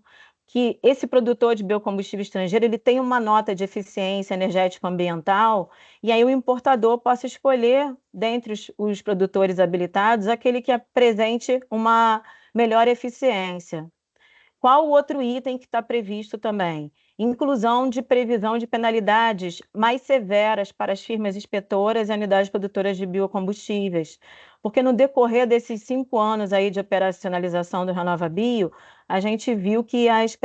que esse produtor de biocombustível estrangeiro ele tem uma nota de eficiência energética ambiental, e aí o importador possa escolher, dentre os produtores habilitados, aquele que apresente uma melhor eficiência. Qual o outro item que está previsto também? inclusão de previsão de penalidades mais severas para as firmas inspetoras e unidades produtoras de biocombustíveis, porque no decorrer desses 5 anos aí de operacionalização do Renova Bio, a gente viu que as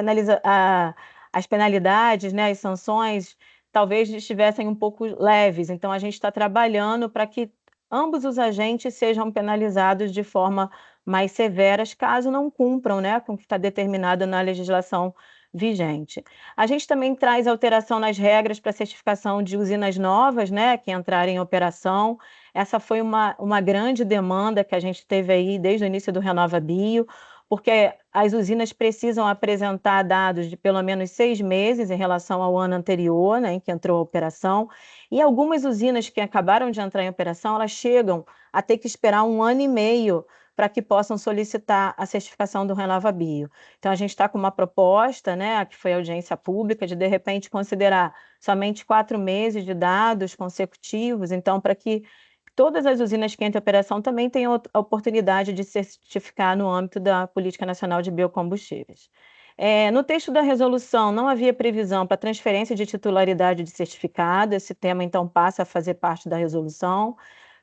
penalidades, né, as sanções, talvez estivessem um pouco leves. Então, a gente está trabalhando para que ambos os agentes sejam penalizados de forma mais severas, caso não cumpram, né, com o que está determinado na legislação vigente. A gente também traz alteração nas regras para certificação de usinas novas, né, que entrarem em operação. Essa foi uma grande demanda que a gente teve aí desde o início do Renova Bio, porque as usinas precisam apresentar dados de pelo menos 6 meses em relação ao ano anterior, né, em que entrou a operação, e algumas usinas que acabaram de entrar em operação, elas chegam a ter que esperar 1 ano e meio para que possam solicitar a certificação do Renova Bio. Então, a gente está com uma proposta, né, que foi audiência pública, de repente considerar somente 4 meses de dados consecutivos, então, para que todas as usinas que entram em operação também tenham a oportunidade de se certificar no âmbito da Política Nacional de Biocombustíveis. No texto da resolução não havia previsão para transferência de titularidade de certificado, esse tema então passa a fazer parte da resolução.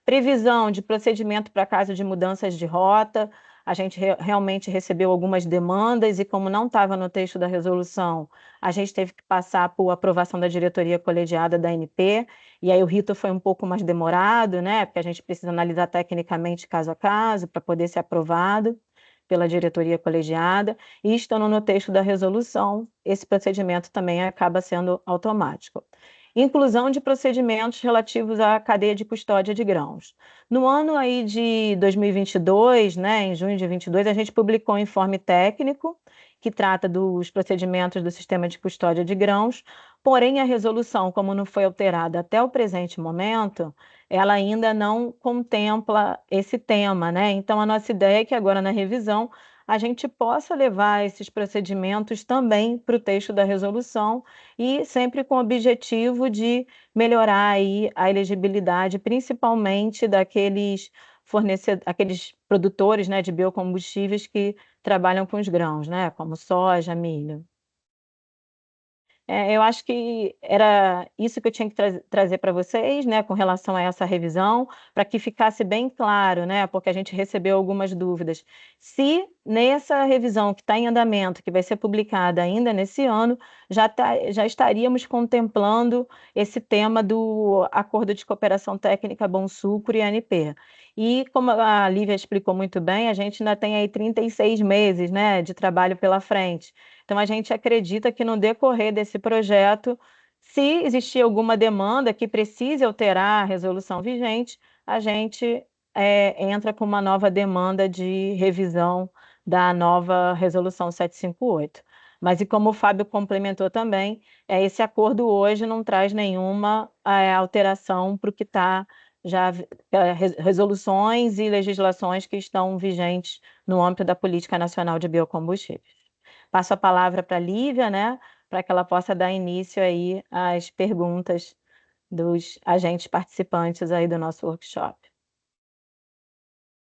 Previsão de procedimento para caso de mudanças de rota, a gente realmente recebeu algumas demandas e como não estava no texto da resolução, a gente teve que passar por aprovação da diretoria colegiada da ANP, e aí o rito foi um pouco mais demorado, né, porque a gente precisa analisar tecnicamente caso a caso para poder ser aprovado pela diretoria colegiada, e estando no texto da resolução, esse procedimento também acaba sendo automático. Inclusão de procedimentos relativos à cadeia de custódia de grãos. No ano aí de 2022, né, em junho de 22, a gente publicou um informe técnico que trata dos procedimentos do sistema de custódia de grãos, porém a resolução, como não foi alterada até o presente momento, ela ainda não contempla esse tema, né? Então a nossa ideia é que agora na revisão a gente possa levar esses procedimentos também para o texto da resolução e sempre com o objetivo de melhorar aí a elegibilidade, principalmente daqueles aqueles produtores, né, de biocombustíveis que trabalham com os grãos, né, como soja, milho. Eu acho que era isso que eu tinha que trazer para vocês, né, com relação a essa revisão, para que ficasse bem claro, né, porque a gente recebeu algumas dúvidas. Se nessa revisão que está em andamento, que vai ser publicada ainda nesse ano, já estaríamos contemplando esse tema do Acordo de Cooperação Técnica Bonsucro e ANP. E como a Lívia explicou muito bem, a gente ainda tem aí 36 meses, né, de trabalho pela frente. Então, a gente acredita que no decorrer desse projeto, se existir alguma demanda que precise alterar a resolução vigente, a gente entra com uma nova demanda de revisão da nova resolução 758. Mas, e como o Fábio complementou também, esse acordo hoje não traz nenhuma alteração para o que está já resoluções e legislações que estão vigentes no âmbito da Política Nacional de Biocombustíveis. Passo a palavra para a Lívia, né, para que ela possa dar início aí às perguntas dos agentes participantes aí do nosso workshop.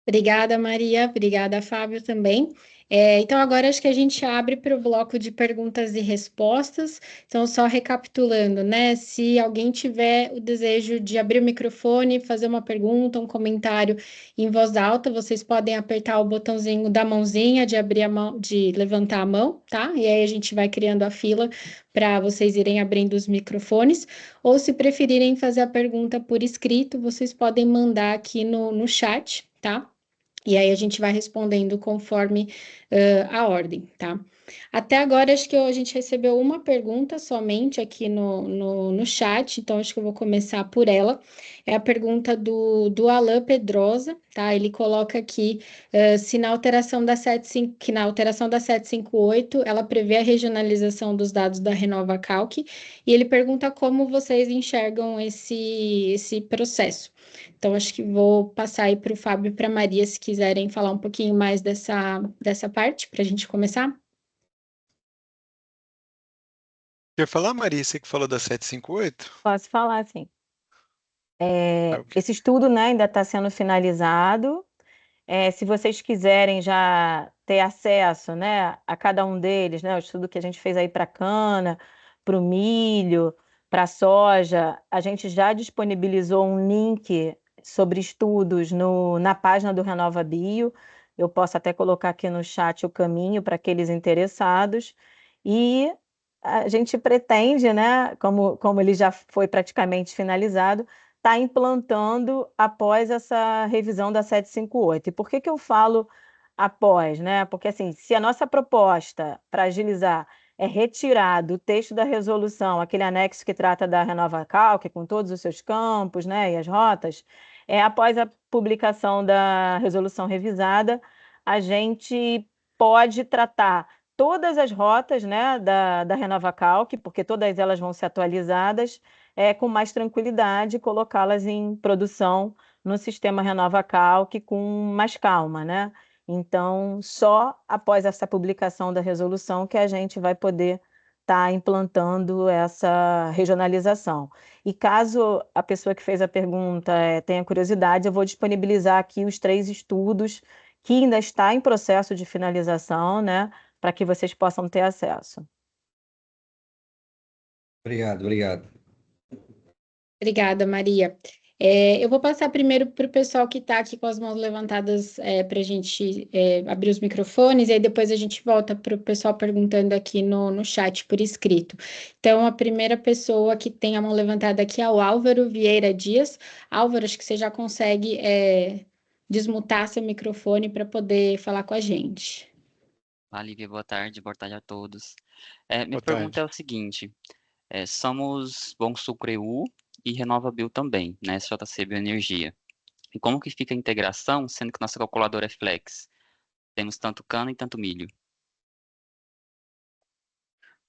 Obrigada, Maria. Obrigada, Fábio, também. Então, agora acho que a gente abre para o bloco de perguntas e respostas. Então, só recapitulando, né? Se alguém tiver o desejo de abrir o microfone, fazer uma pergunta, um comentário em voz alta, vocês podem apertar o botãozinho da mãozinha de abrir a mão, de levantar a mão, tá? E aí a gente vai criando a fila para vocês irem abrindo os microfones. Ou se preferirem fazer a pergunta por escrito, vocês podem mandar aqui no chat, tá? E aí a gente vai respondendo conforme a ordem, tá? Até agora, acho que a gente recebeu uma pergunta somente aqui no chat, então acho que eu vou começar por ela. É a pergunta do Alain Pedrosa, tá? Ele coloca aqui se na alteração da 758 ela prevê a regionalização dos dados da Renova Calc, e ele pergunta como vocês enxergam esse processo. Então, acho que vou passar aí para o Fábio e para a Maria, se quiserem falar um pouquinho mais dessa parte, para a gente começar. Quer falar, Maria? Você que falou da 758? Posso falar, sim. Ok. Esse estudo, né, ainda está sendo finalizado. Se vocês quiserem já ter acesso, né, a cada um deles, né, o estudo que a gente fez aí para cana, para o milho, para a soja. A gente já disponibilizou um link sobre estudos na página do Renova Bio. Eu posso até colocar aqui no chat o caminho para aqueles interessados. E a gente pretende, né, como ele já foi praticamente finalizado, está implantando após essa revisão da 758. E por que eu falo após, né? Porque, assim, se a nossa proposta para agilizar é retirar do texto da resolução aquele anexo que trata da Renova Calc, com todos os seus campos, né, e as rotas, após a publicação da resolução revisada, a gente pode tratar todas as rotas, né, da Renova Calc, porque todas elas vão ser atualizadas, com mais tranquilidade, colocá-las em produção no sistema Renova Calc com mais calma, né? Então, só após essa publicação da resolução que a gente vai poder estar implantando essa regionalização. E caso a pessoa que fez a pergunta tenha curiosidade, eu vou disponibilizar aqui os 3 estudos que ainda está em processo de finalização, né, para que vocês possam ter acesso. Obrigado, obrigado. Obrigada, Maria. Eu vou passar primeiro para o pessoal que está aqui com as mãos levantadas para a gente abrir os microfones, e aí depois a gente volta para o pessoal perguntando aqui no chat por escrito. Então, a primeira pessoa que tem a mão levantada aqui é o Álvaro Vieira Dias. Álvaro, acho que você já consegue desmutar seu microfone para poder falar com a gente. Olá, Lívia, boa tarde a todos. Minha Boa pergunta tarde. é o seguinte, somos Bom Sucro EU e Renova Bio também, né, SJC Bioenergia. E como que fica a integração, sendo que nossa calculadora é flex? Temos tanto cana e tanto milho.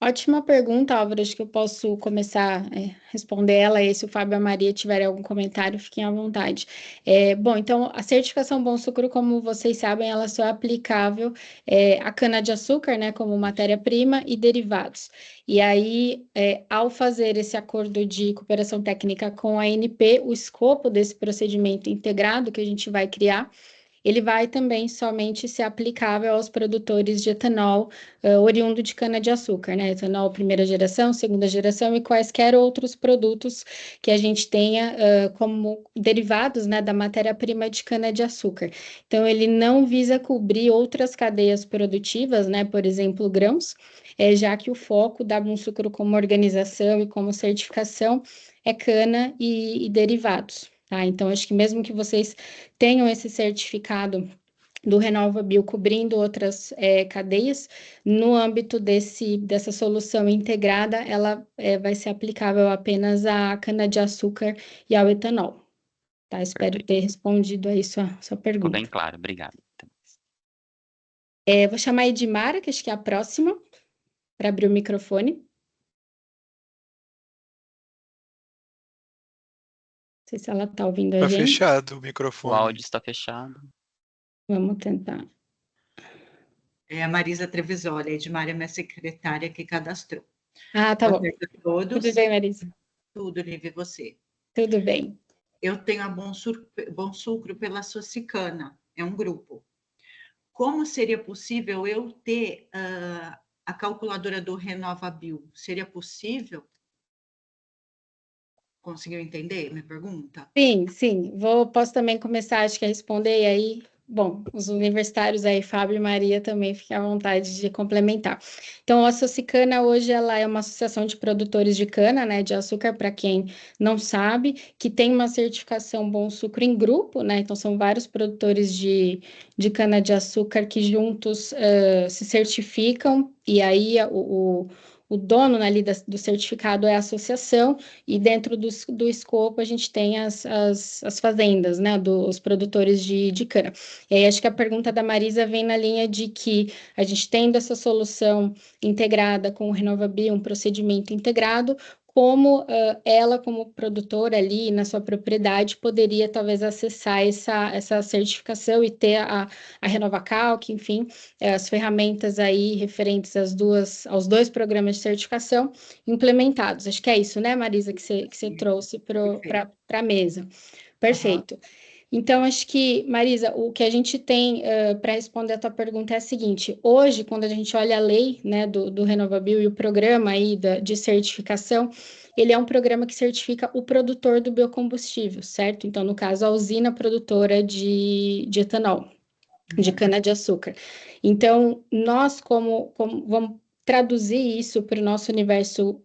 Ótima pergunta, Álvaro. Acho que eu posso começar a responder ela, e se o Fábio e a Maria tiverem algum comentário, fiquem à vontade. Bom, então, a certificação Bom Sucro, como vocês sabem, ela só é aplicável à cana-de-açúcar, né, como matéria-prima e derivados. E aí, ao fazer esse acordo de cooperação técnica com a ANP, o escopo desse procedimento integrado que a gente vai criar, ele vai também somente ser aplicável aos produtores de etanol oriundo de cana-de-açúcar, né? Etanol primeira geração, segunda geração e quaisquer outros produtos que a gente tenha como derivados, né, da matéria-prima de cana-de-açúcar. Então, ele não visa cobrir outras cadeias produtivas, né? Por exemplo, grãos, já que o foco da Bom Sucro como organização e como certificação é cana e derivados. Tá? Então, acho que mesmo que vocês tenham esse certificado do Renova Bio cobrindo outras cadeias, no âmbito dessa solução integrada, ela vai ser aplicável apenas à cana-de-açúcar e ao etanol. Tá? Espero ter respondido aí sua pergunta. Ficou bem claro, obrigado. Vou chamar a Edmara, que acho que é a próxima, para abrir o microfone. Não sei se ela está ouvindo a Tá gente. fechado o O microfone. áudio está fechado. Vamos tentar. É a Marisa Trevisoli, a Edmara é minha secretária que cadastrou. Ah, tá Boa bom. tarde a todos. Tudo bem, Marisa? Tudo, Lívia, e você? Tudo bem. Eu tenho a Bom Sucro pela Socicana, é um grupo. Como seria possível eu ter a calculadora do Renova Bio? Seria possível? Conseguiu entender minha pergunta? Sim, sim. Posso também começar, acho que a responder, e aí, bom, os universitários aí, Fábio e Maria, também fiquem à vontade de complementar. Então, a Socicana hoje ela é uma associação de produtores de cana, né, de açúcar, para quem não sabe, que tem uma certificação Bom Sucro em grupo, né, então são vários produtores de cana de açúcar que juntos se certificam, e aí o dono, né, ali do certificado é a associação, e dentro do escopo a gente tem as fazendas, né, dos produtores de cana. E aí acho que a pergunta da Marisa vem na linha de que a gente tendo essa solução integrada com o RenovaBio, um procedimento integrado, como ela, como produtora ali na sua propriedade, poderia talvez acessar essa certificação e ter a RenovaCalc, enfim, as ferramentas aí referentes aos dois programas de certificação implementados. Acho que é isso, né, Marisa, que você trouxe para a mesa. Perfeito. Então, acho que, Marisa, o que a gente tem para responder a tua pergunta é a seguinte: hoje, quando a gente olha a lei, né, do RenovaBio e o programa aí de certificação, ele é um programa que certifica o produtor do biocombustível, certo? Então, no caso, a usina produtora de etanol, de cana-de-açúcar. Então, nós, como vamos traduzir isso para o nosso universo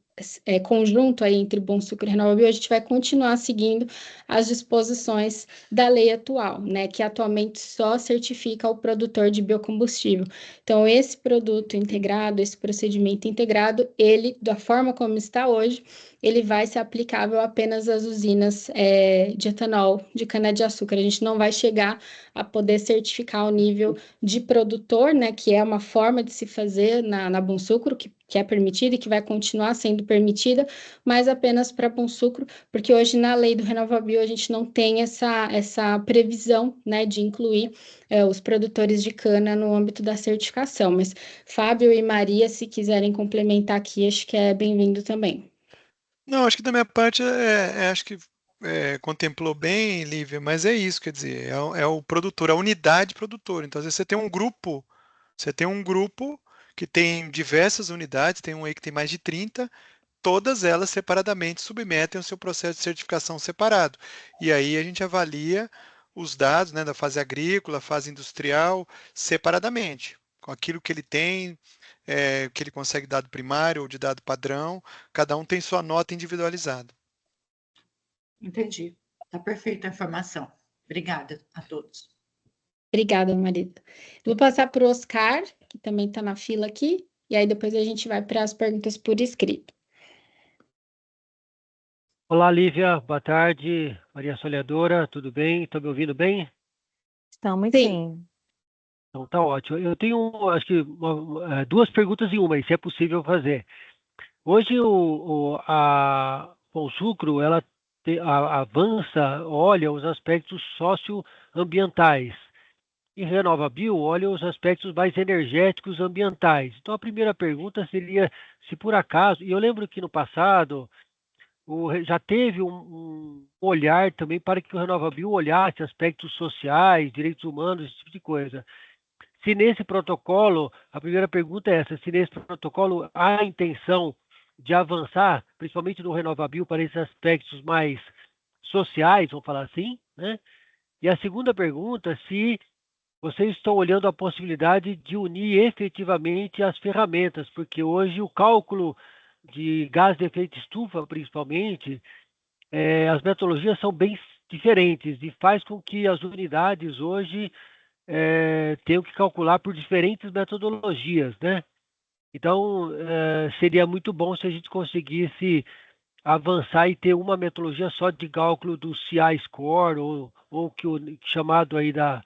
conjunto aí entre Bom Sucro e RenovaBio, a gente vai continuar seguindo as disposições da lei atual, né, que atualmente só certifica o produtor de biocombustível. Então, esse produto integrado, esse procedimento integrado, ele, da forma como está hoje, ele vai ser aplicável apenas às usinas de etanol, de cana-de-açúcar. A gente não vai chegar a poder certificar o nível de produtor, né, que é uma forma de se fazer na Bom Sucro, que é permitida e que vai continuar sendo permitida, mas apenas para Bom Sucro, porque hoje na lei do RenovaBio a gente não tem essa previsão, né, de incluir os produtores de cana no âmbito da certificação. Mas Fábio e Maria, se quiserem complementar aqui, acho que é bem-vindo também. Não, acho que da minha parte, acho que contemplou bem, Lívia, mas é isso, quer dizer, é o produtor, a unidade produtora. Então, às vezes você tem um grupo que tem diversas unidades, tem um aí que tem mais de 30, todas elas separadamente submetem o seu processo de certificação separado. E aí a gente avalia os dados, né, da fase agrícola, fase industrial, separadamente, com aquilo que ele tem, que ele consegue dado primário ou de dado padrão, cada um tem sua nota individualizada. Entendi. Está perfeita a informação. Obrigada a todos. Obrigada, Marita. Vou passar para o Oscar, que também está na fila aqui, e aí depois a gente vai para as perguntas por escrito. Olá, Lívia. Boa tarde. Maria Soledora, tudo bem? Estão me ouvindo bem? Estamos Sim. sim. Então, tá ótimo. Eu tenho, acho que, duas perguntas em uma, e se é possível fazer. Hoje, a Pão Sucro, ela avança, olha os aspectos socioambientais. E RenovaBio olha os aspectos mais energéticos ambientais. Então, a primeira pergunta seria se por acaso, e eu lembro que no passado já teve um olhar também para que o RenovaBio olhasse aspectos sociais, direitos humanos, esse tipo de coisa. Se nesse protocolo, a primeira pergunta é essa, se nesse protocolo há a intenção de avançar, principalmente no RenovaBio, para esses aspectos mais sociais, vamos falar assim, né? E a segunda pergunta, se vocês estão olhando a possibilidade de unir efetivamente as ferramentas, porque hoje o cálculo de gás de efeito estufa, principalmente, as metodologias são bem diferentes e faz com que as unidades hoje tenham que calcular por diferentes metodologias, né? Então, seria muito bom se a gente conseguisse avançar e ter uma metodologia só de cálculo do CI score ou que o chamado aí da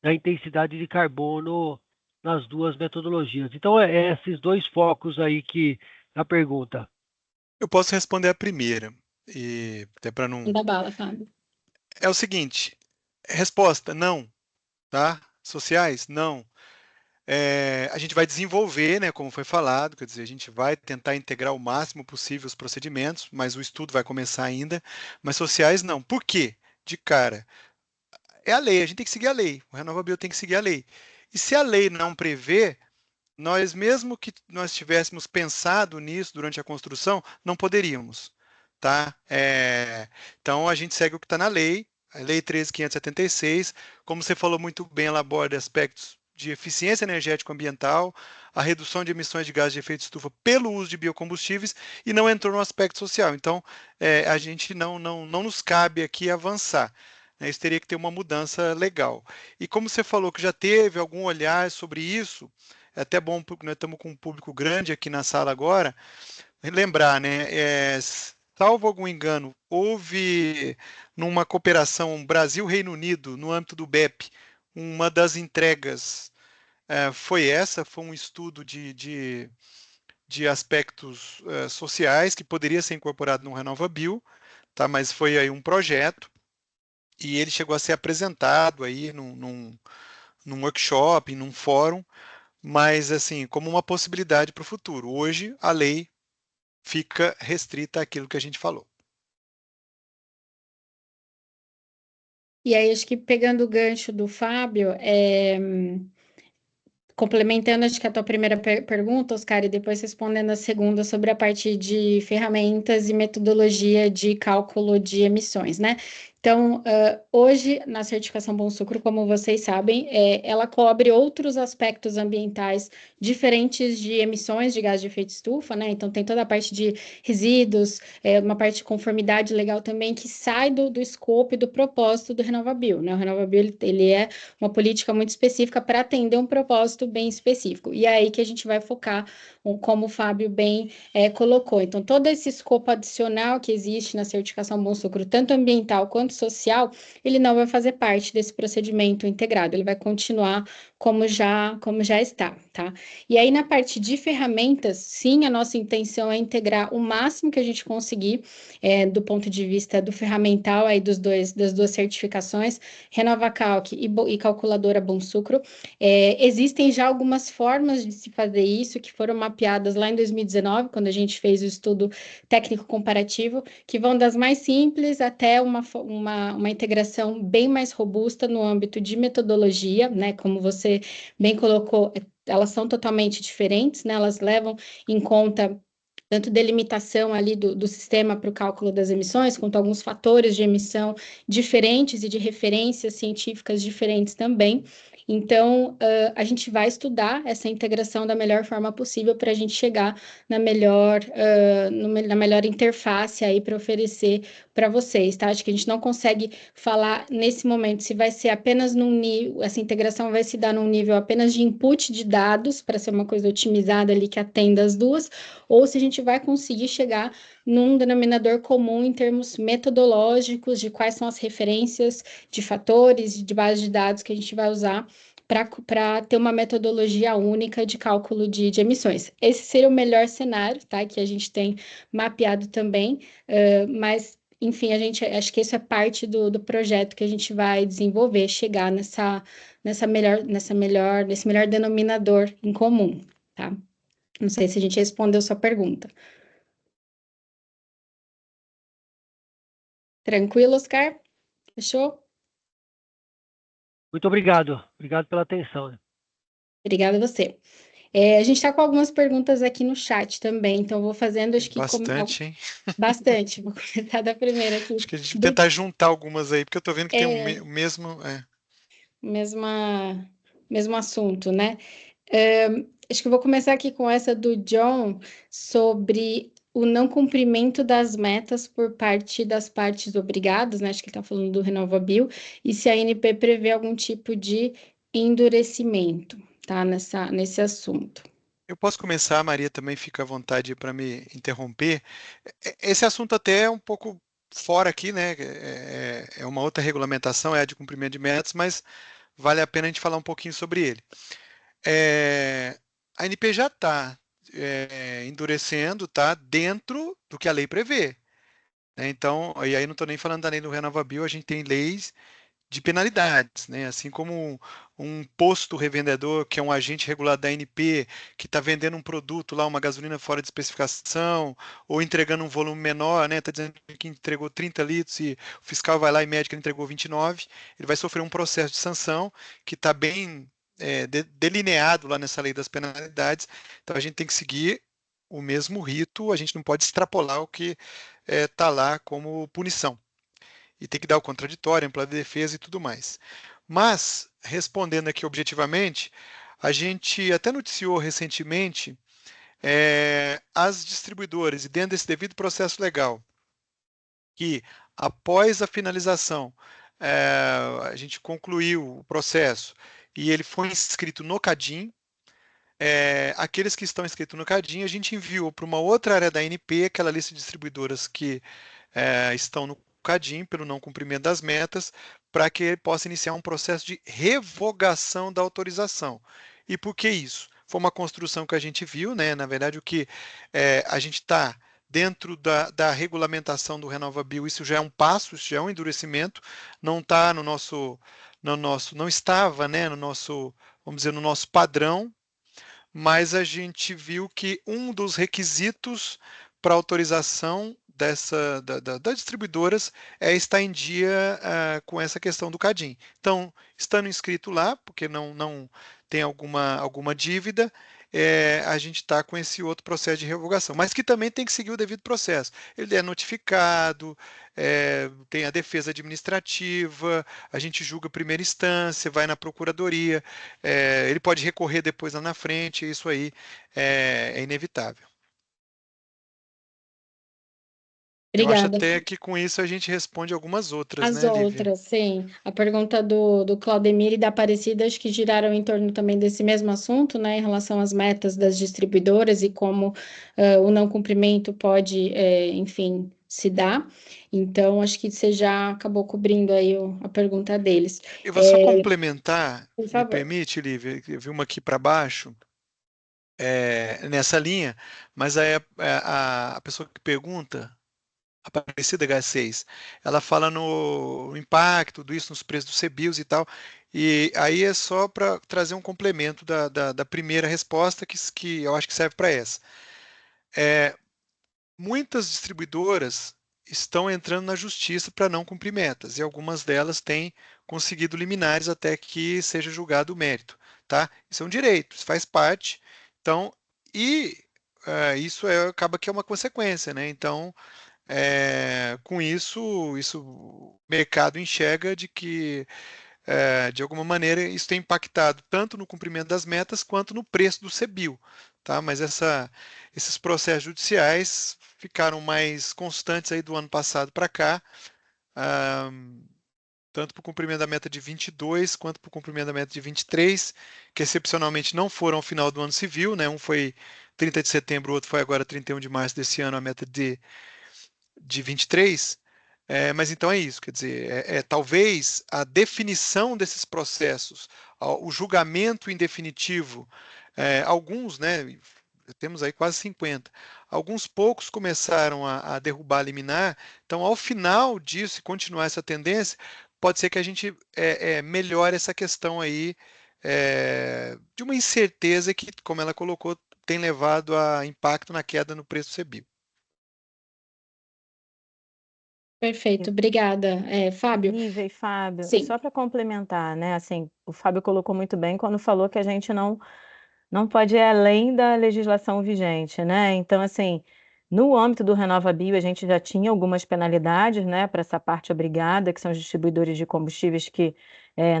intensidade de carbono nas duas metodologias. Então, esses dois focos aí que a pergunta. Eu posso responder a primeira, e até para não. Da bala, Fábio. É o seguinte: resposta, não, tá? Sociais, não. A gente vai desenvolver, né, como foi falado, quer dizer, a gente vai tentar integrar o máximo possível os procedimentos, mas o estudo vai começar ainda. Mas sociais, não. Por quê? De cara, é a lei, a gente tem que seguir a lei. O RenovaBio tem que seguir a lei. E se a lei não prevê, nós, mesmo que nós tivéssemos pensado nisso durante a construção, não poderíamos, tá? Então, a gente segue o que está na lei, a Lei 13.576, como você falou muito bem, ela aborda aspectos de eficiência energética ambiental, a redução de emissões de gás de efeito estufa pelo uso de biocombustíveis e não entrou no aspecto social. Então, a gente não nos cabe aqui avançar, né? Isso teria que ter uma mudança legal. E como você falou que já teve algum olhar sobre isso, é até bom, porque nós estamos com um público grande aqui na sala agora, lembrar, né? Salvo algum engano, houve numa cooperação Brasil-Reino Unido, no âmbito do BEP, uma das entregas foi um estudo de aspectos sociais que poderia ser incorporado no RenovaBio, tá? Mas foi aí um projeto e ele chegou a ser apresentado aí num workshop, num fórum, mas assim, como uma possibilidade para o futuro. Hoje, a lei fica restrita àquilo que a gente falou. E aí, acho que pegando o gancho do Fábio, complementando, acho que a tua primeira pergunta, Oscar, e depois respondendo a segunda sobre a parte de ferramentas e metodologia de cálculo de emissões, né? Então, hoje, na certificação Bom Sucro, como vocês sabem, ela cobre outros aspectos ambientais diferentes de emissões de gás de efeito estufa, né? Então, tem toda a parte de resíduos, uma parte de conformidade legal também, que sai do escopo e do propósito do RenovaBio, né? O RenovaBio, ele é uma política muito específica para atender um propósito bem específico. E é aí que a gente vai focar, como o Fábio bem colocou. Então, todo esse escopo adicional que existe na certificação Bom Sucro, tanto ambiental quanto social, ele não vai fazer parte desse procedimento integrado, ele vai continuar como já está, tá? E aí, na parte de ferramentas, sim, a nossa intenção é integrar o máximo que a gente conseguir, do ponto de vista do ferramental aí das duas certificações, RenovaCalc e calculadora Bom Sucro. Existem já algumas formas de se fazer isso que foram mapeadas lá em 2019, quando a gente fez o estudo técnico comparativo, que vão das mais simples até uma integração bem mais robusta no âmbito de metodologia, né? Como você bem colocou, elas são totalmente diferentes, né? Elas levam em conta tanto delimitação ali do sistema para o cálculo das emissões, quanto alguns fatores de emissão diferentes e de referências científicas diferentes também. Então, a gente vai estudar essa integração da melhor forma possível para a gente chegar na melhor interface aí para oferecer para vocês, tá? Acho que a gente não consegue falar nesse momento se vai ser apenas num nível, essa integração vai se dar num nível apenas de input de dados, para ser uma coisa otimizada ali que atenda as duas, ou se a gente vai conseguir chegar num denominador comum em termos metodológicos de quais são as referências de fatores, de base de dados que a gente vai usar para ter uma metodologia única de cálculo de emissões. Esse seria o melhor cenário, tá? Que a gente tem mapeado também, mas enfim, acho que isso é parte do projeto que a gente vai desenvolver, chegar nesse melhor denominador em comum, tá? Não sei se a gente respondeu sua pergunta. Tranquilo, Oscar? Fechou? Muito obrigado. Obrigado pela atenção, né? Obrigada a você. A gente está com algumas perguntas aqui no chat também, então vou fazendo, acho que Bastante, hein? bastante. Vou começar da primeira aqui. Acho que a gente vai tentar juntar algumas aí, porque eu tô vendo que tem o mesmo. Mesmo assunto, né? Acho que eu vou começar aqui com essa do John sobre o não cumprimento das metas por parte das partes obrigadas, né? Acho que ele está falando do RenovaBio, e se a ANP prevê algum tipo de endurecimento, tá? Nesse assunto. Eu posso começar, a Maria também fica à vontade para me interromper. Esse assunto até é um pouco fora aqui, né? É uma outra regulamentação, é a de cumprimento de metas, mas vale a pena a gente falar um pouquinho sobre ele. A ANP já está endurecendo, tá? Dentro do que a lei prevê, né? Então, e aí não estou nem falando da lei do RenovaBio, a gente tem leis de penalidades, né? Assim como um posto revendedor, que é um agente regulado da ANP, que está vendendo um produto lá, uma gasolina fora de especificação, ou entregando um volume menor, né? Está dizendo que entregou 30 litros e o fiscal vai lá e mede que ele entregou 29, ele vai sofrer um processo de sanção que está bem delineado lá nessa lei das penalidades. Então a gente tem que seguir o mesmo rito, a gente não pode extrapolar o que está lá como punição. E tem que dar o contraditório, ampla defesa e tudo mais. Mas, respondendo aqui objetivamente, a gente até noticiou recentemente as distribuidoras, e dentro desse devido processo legal, que após a finalização, a gente concluiu o processo e ele foi inscrito no CADIM. Aqueles que estão inscritos no CADIM, a gente enviou para uma outra área da ANP, aquela lista de distribuidoras que estão no CADIM pelo não cumprimento das metas, para que ele possa iniciar um processo de revogação da autorização. E por que isso? Foi uma construção que a gente viu, né? Na verdade, o que a gente está dentro da regulamentação do RenovaBio, isso já é um passo, isso já é um endurecimento, não está não estava, né, no nosso, vamos dizer, no nosso padrão, mas a gente viu que um dos requisitos para autorização das distribuidoras está em dia com essa questão do CADIM. Então, estando inscrito lá, porque não tem alguma dívida, a gente está com esse outro processo de revogação, mas que também tem que seguir o devido processo. Ele é notificado, tem a defesa administrativa, a gente julga primeira instância, vai na procuradoria, ele pode recorrer depois lá na frente, isso aí é inevitável. Eu acho Obrigada. até que com isso a gente responde algumas outras, As né, Lívia? outras, sim. A pergunta do Claudemir e da Aparecida, acho que giraram em torno também desse mesmo assunto, né, em relação às metas das distribuidoras e como o não cumprimento pode, enfim, se dar. Então, acho que você já acabou cobrindo aí a pergunta deles. Eu vou só complementar, Por me favor. permite, Lívia? Eu vi uma aqui para baixo, nessa linha, mas aí a pessoa que pergunta, a Aparecida H6, ela fala no impacto disso nos preços dos CBIOS e tal, e aí é só para trazer um complemento da primeira resposta que eu acho que serve para essa. Muitas distribuidoras estão entrando na justiça para não cumprir metas, e algumas delas têm conseguido liminares até que seja julgado o mérito, tá? Isso é um direito, isso faz parte. Então, isso acaba que é uma consequência, né? Então, com isso o mercado enxerga de que, de alguma maneira, isso tem impactado tanto no cumprimento das metas quanto no preço do CBIO, tá? Mas esses processos judiciais ficaram mais constantes aí do ano passado para cá, tanto para o cumprimento da meta de 22 quanto para o cumprimento da meta de 23, que excepcionalmente não foram ao final do ano civil, né? Um foi 30 de setembro, o outro foi agora 31 de março desse ano, a meta de 23. Mas então é isso, quer dizer, talvez a definição desses processos, o julgamento em definitivo, alguns, né, temos aí quase 50, alguns poucos começaram a derrubar a liminar, então ao final disso, se continuar essa tendência, pode ser que a gente melhore essa questão aí de uma incerteza que, como ela colocou, tem levado a impacto na queda no preço do CBIO. Perfeito, obrigada. Fábio? Lívia e Fábio, Sim. só para complementar, né? Assim, o Fábio colocou muito bem quando falou que a gente não pode ir além da legislação vigente, né? Então, assim, no âmbito do RenovaBio, a gente já tinha algumas penalidades, né, para essa parte obrigada, que são os distribuidores de combustíveis que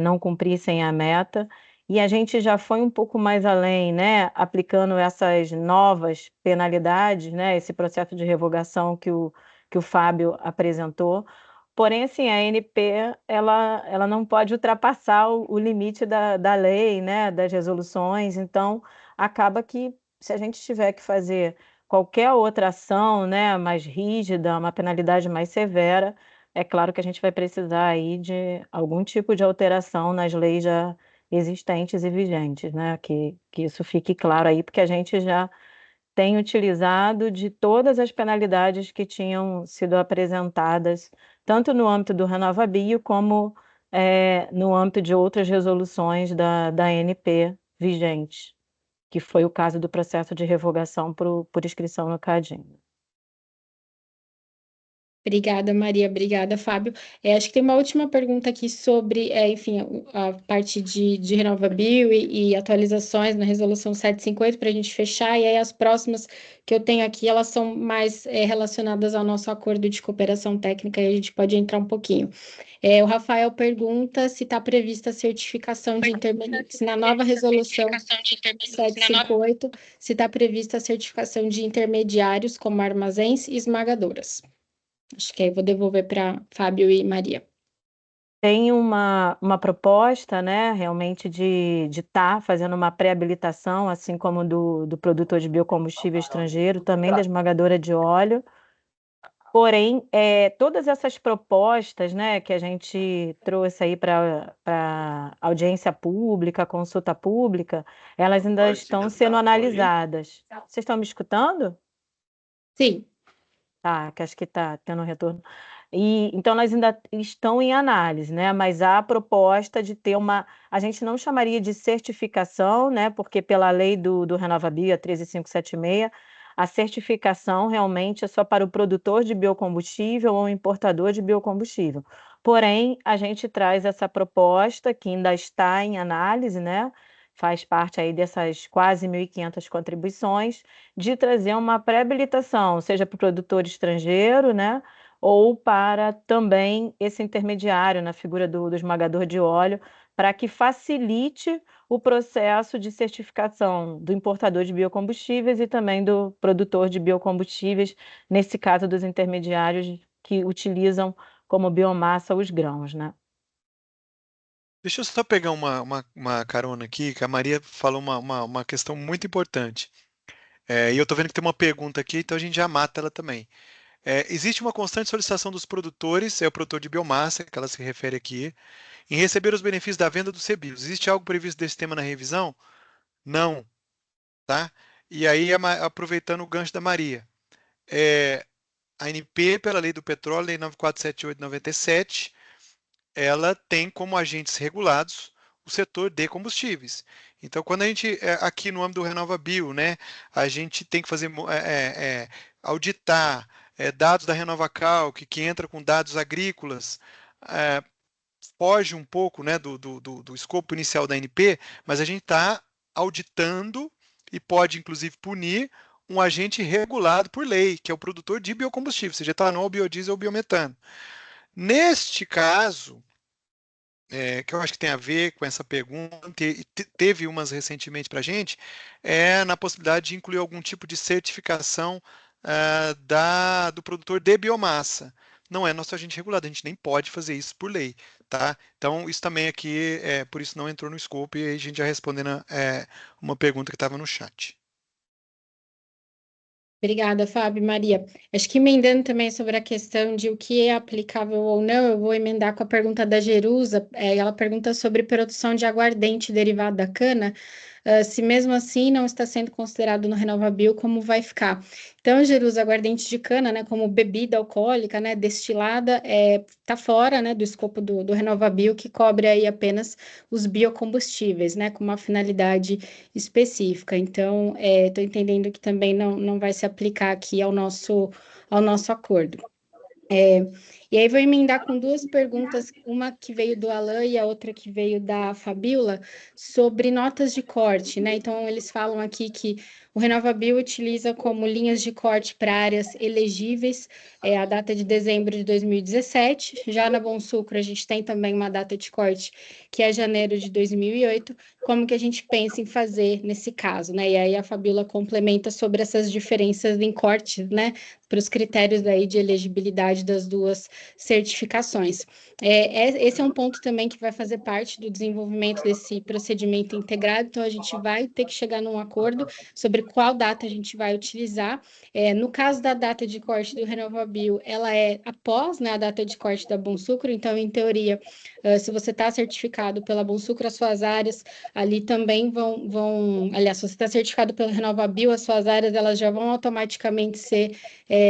não cumprissem a meta. E a gente já foi um pouco mais além, né, aplicando essas novas penalidades, né, esse processo de revogação que o Fábio apresentou. Porém, assim, a ANP, ela não pode ultrapassar o limite da lei, né, das resoluções, então acaba que, se a gente tiver que fazer qualquer outra ação, né, mais rígida, uma penalidade mais severa, é claro que a gente vai precisar aí de algum tipo de alteração nas leis já existentes e vigentes, né, que isso fique claro aí, porque a gente já tem utilizado de todas as penalidades que tinham sido apresentadas, tanto no âmbito do RenovaBio, como no âmbito de outras resoluções da ANP vigentes, que foi o caso do processo de revogação por inscrição no CADIM. Obrigada, Maria. Obrigada, Fábio. Acho que tem uma última pergunta aqui sobre, enfim, a parte de RenovaBio e atualizações na Resolução 758 para a gente fechar. E aí as próximas que eu tenho aqui, elas são mais relacionadas ao nosso acordo de cooperação técnica e a gente pode entrar um pouquinho. O Rafael pergunta se está prevista a certificação de intermediários, se na nova Resolução 758, se está prevista a certificação de intermediários como armazéns e esmagadoras. Acho que aí vou devolver para Fábio e Maria. Tem uma proposta, né, realmente de estar fazendo uma pré-habilitação, assim como do produtor de biocombustível estrangeiro, também da esmagadora de óleo. Porém, todas essas propostas, né, que a gente trouxe aí para audiência pública, consulta pública, elas ainda estão sendo analisadas. Vocês estão me escutando? Sim. Tá, que acho que está tendo um retorno. Então, elas ainda estão em análise, né? Mas há a proposta de ter a gente não chamaria de certificação, né? Porque pela lei do RenovaBio, a 13576, a certificação realmente é só para o produtor de biocombustível ou importador de biocombustível. Porém, a gente traz essa proposta que ainda está em análise, né? Faz parte aí dessas quase 1.500 contribuições, de trazer uma pré-habilitação, seja para o produtor estrangeiro, né? Ou para também esse intermediário na figura do esmagador de óleo, para que facilite o processo de certificação do importador de biocombustíveis e também do produtor de biocombustíveis, nesse caso dos intermediários que utilizam como biomassa os grãos, né? Deixa eu só pegar uma carona aqui, que a Maria falou uma questão muito importante. E eu estou vendo que tem uma pergunta aqui, então a gente já mata ela também. Existe uma constante solicitação dos produtores, é o produtor de biomassa, que ela se refere aqui, em receber os benefícios da venda dos CBIOS. Existe algo previsto desse tema na revisão? Não, tá? E aí, aproveitando o gancho da Maria, a ANP, pela lei do petróleo, lei 9478/97, ela tem como agentes regulados o setor de combustíveis. Então, quando a gente, aqui no âmbito do RenovaBio, né, a gente tem que fazer, auditar dados da RenovaCal, que entra com dados agrícolas, foge um pouco, né, do escopo inicial da ANP, mas a gente está auditando e pode, inclusive, punir um agente regulado por lei, que é o produtor de biocombustível, seja etanol, biodiesel ou biometano. Neste caso, que eu acho que tem a ver com essa pergunta, e teve umas recentemente para a gente, na possibilidade de incluir algum tipo de certificação do produtor de biomassa. Não é nosso agente regulado, a gente nem pode fazer isso por lei, tá? Então, isso também aqui, por isso não entrou no escopo, e aí a gente já respondendo uma pergunta que estava no chat. Obrigada, Fábio e Maria. Acho que emendando também sobre a questão de o que é aplicável ou não, eu vou emendar com a pergunta da Jerusa. Ela pergunta sobre produção de aguardente derivado da cana, se mesmo assim não está sendo considerado no RenovaBio, como vai ficar? Então, Jerusa, aguardente de cana, né, como bebida alcoólica, né, destilada, está fora, né, do escopo do RenovaBio, que cobre aí apenas os biocombustíveis, né, com uma finalidade específica. Então, estou entendendo que também não vai se aplicar aqui ao nosso acordo. E aí vou emendar com duas perguntas, uma que veio do Alan e a outra que veio da Fabiola, sobre notas de corte, né? Então, eles falam aqui que o RenovaBio utiliza como linhas de corte para áreas elegíveis a data de dezembro de 2017. Já na Bonsucro, a gente tem também uma data de corte que é janeiro de 2008. Como que a gente pensa em fazer nesse caso, né? E aí a Fabiola complementa sobre essas diferenças em cortes, né? Para os critérios aí de elegibilidade das duas certificações. Esse é um ponto também que vai fazer parte do desenvolvimento desse procedimento integrado, então a gente vai ter que chegar num acordo sobre qual data a gente vai utilizar. No caso da data de corte do RenovaBio, ela é após, né, a data de corte da Bonsucro, então, em teoria, se você está certificado pela Bonsucro, as suas áreas ali também aliás, se você está certificado pela RenovaBio, as suas áreas elas já vão automaticamente ser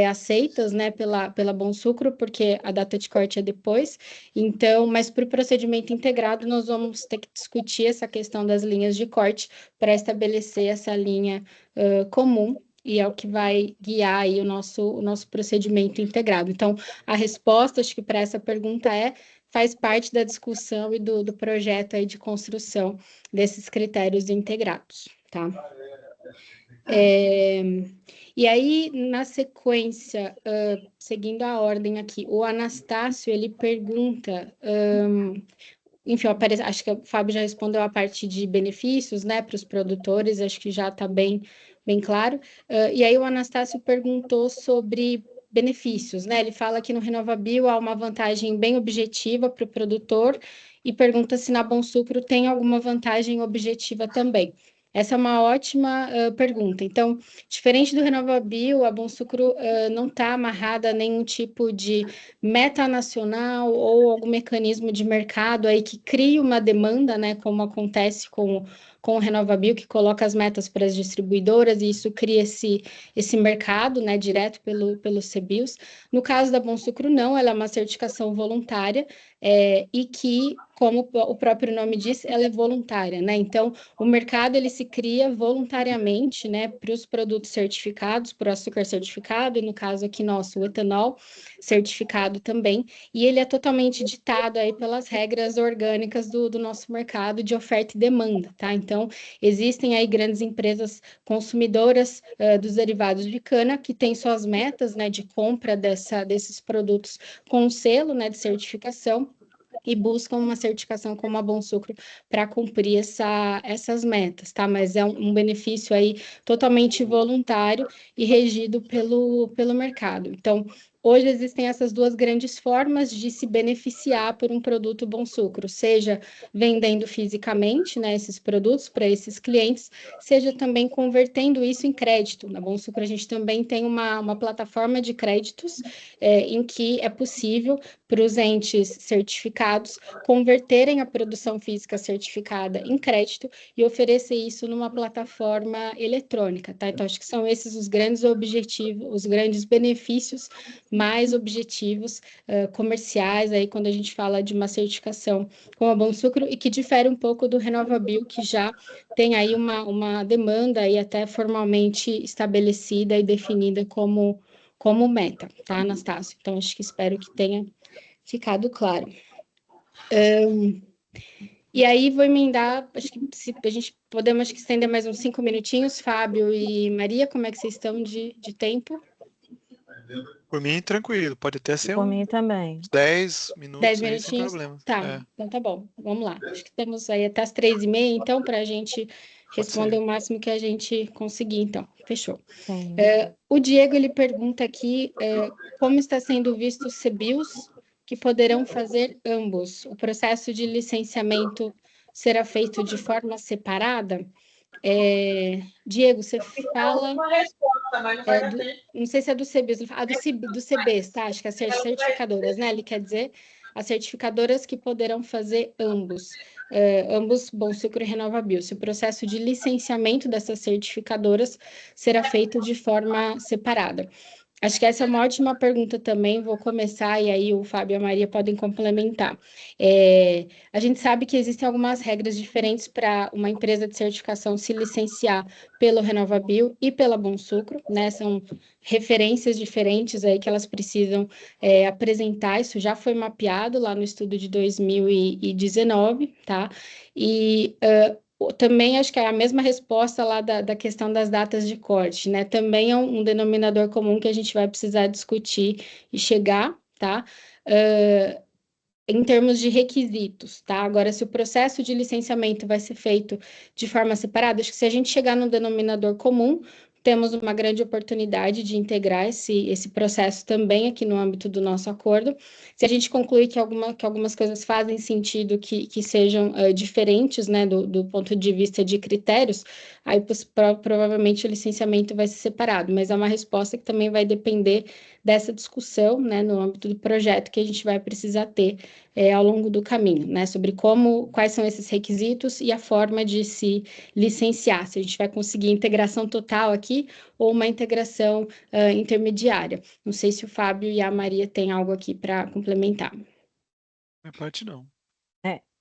aceitas, né, pela Bonsucro, porque a data de corte é depois. Então, mas para o procedimento integrado, nós vamos ter que discutir essa questão das linhas de corte para estabelecer essa linha comum, e é o que vai guiar aí o nosso procedimento integrado. Então, a resposta, acho que para essa pergunta faz parte da discussão e do projeto aí de construção desses critérios integrados, tá? E aí, na sequência, seguindo a ordem aqui, o Anastácio, ele pergunta, enfim, acho que o Fábio já respondeu a parte de benefícios, né, para os produtores, acho que já está bem claro. E aí o Anastácio perguntou sobre benefícios, né? Ele fala que no RenovaBio há uma vantagem bem objetiva para o produtor e pergunta se na Bonsucro tem alguma vantagem objetiva também. Essa é uma ótima pergunta. Então, diferente do RenovaBio, a Bonsucro não está amarrada a nenhum tipo de meta nacional ou algum mecanismo de mercado aí que crie uma demanda, né, como acontece com o RenovaBio, que coloca as metas para as distribuidoras e isso cria esse mercado, né, direto pelos CBIOS. No caso da Bonsucro, não, ela é uma certificação voluntária e que como o próprio nome diz, ela é voluntária, né? Então, o mercado ele se cria voluntariamente, né, para os produtos certificados, para o açúcar certificado, e no caso aqui nosso, o etanol certificado também, e ele é totalmente ditado aí pelas regras orgânicas do nosso mercado de oferta e demanda, tá? Então, existem aí grandes empresas consumidoras dos derivados de cana que têm suas metas, né, de compra desses produtos com selo, né, de certificação, e buscam uma certificação como a Bom Sucro para cumprir essas metas, tá? Mas é um benefício aí totalmente voluntário e regido pelo mercado. Então, hoje existem essas duas grandes formas de se beneficiar por um produto Bom Sucro, seja vendendo fisicamente, né, esses produtos para esses clientes, seja também convertendo isso em crédito. Na Bom Sucro a gente também tem uma plataforma de créditos em que é possível para os entes certificados converterem a produção física certificada em crédito e oferecer isso numa plataforma eletrônica, tá? Então, acho que são esses os grandes objetivos, os grandes benefícios mais objetivos comerciais, aí quando a gente fala de uma certificação com a Bom Sucro, e que difere um pouco do RenovaBio, que já tem aí uma demanda aí até formalmente estabelecida e definida como meta, tá, Anastácio? Então, acho que espero que tenha ficado claro. E aí, vou emendar, acho que se a gente podemos acho que estender mais uns 5 minutinhos, Fábio e Maria, como é que vocês estão de tempo? Por mim, tranquilo, pode até ser Por mim também. 10 10 minutos aí, sem minutinhos? problema. Tá, então tá bom, vamos lá. Acho que temos aí até as 3h30, então, para a gente responder ser. o máximo que a gente conseguir, então. Fechou. Sim. O Diego, ele pergunta aqui como está sendo visto os CBIOS que poderão fazer ambos. O processo de licenciamento será feito de forma separada? Diego, você fala... não sei se é do CBIOS, do CBs, tá? Acho que as certificadoras, né? Ele quer dizer as certificadoras que poderão fazer ambos. Ambos Bom Sucro e RenovaBio. Se o processo de licenciamento dessas certificadoras será feito de forma separada. Acho que essa é uma ótima pergunta também. Vou começar e aí o Fábio e a Maria podem complementar. A gente sabe que existem algumas regras diferentes para uma empresa de certificação se licenciar pelo RenovaBio e pela Bom Sucro, né? São referências diferentes aí que elas precisam apresentar. Isso já foi mapeado lá no estudo de 2019, tá? E também acho que é a mesma resposta lá da questão das datas de corte, né? Também é um denominador comum que a gente vai precisar discutir e chegar, tá? Em termos de requisitos, tá? Agora, se o processo de licenciamento vai ser feito de forma separada, acho que se a gente chegar no denominador comum, temos uma grande oportunidade de integrar esse processo também aqui no âmbito do nosso acordo. Se a gente concluir que algumas coisas fazem sentido que sejam diferentes, né, do ponto de vista de critérios, aí provavelmente o licenciamento vai ser separado, mas é uma resposta que também vai depender dessa discussão, né, no âmbito do projeto que a gente vai precisar ter ao longo do caminho, né, sobre quais são esses requisitos e a forma de se licenciar, se a gente vai conseguir integração total aqui ou uma integração intermediária. Não sei se o Fábio e a Maria têm algo aqui para complementar. Minha parte não.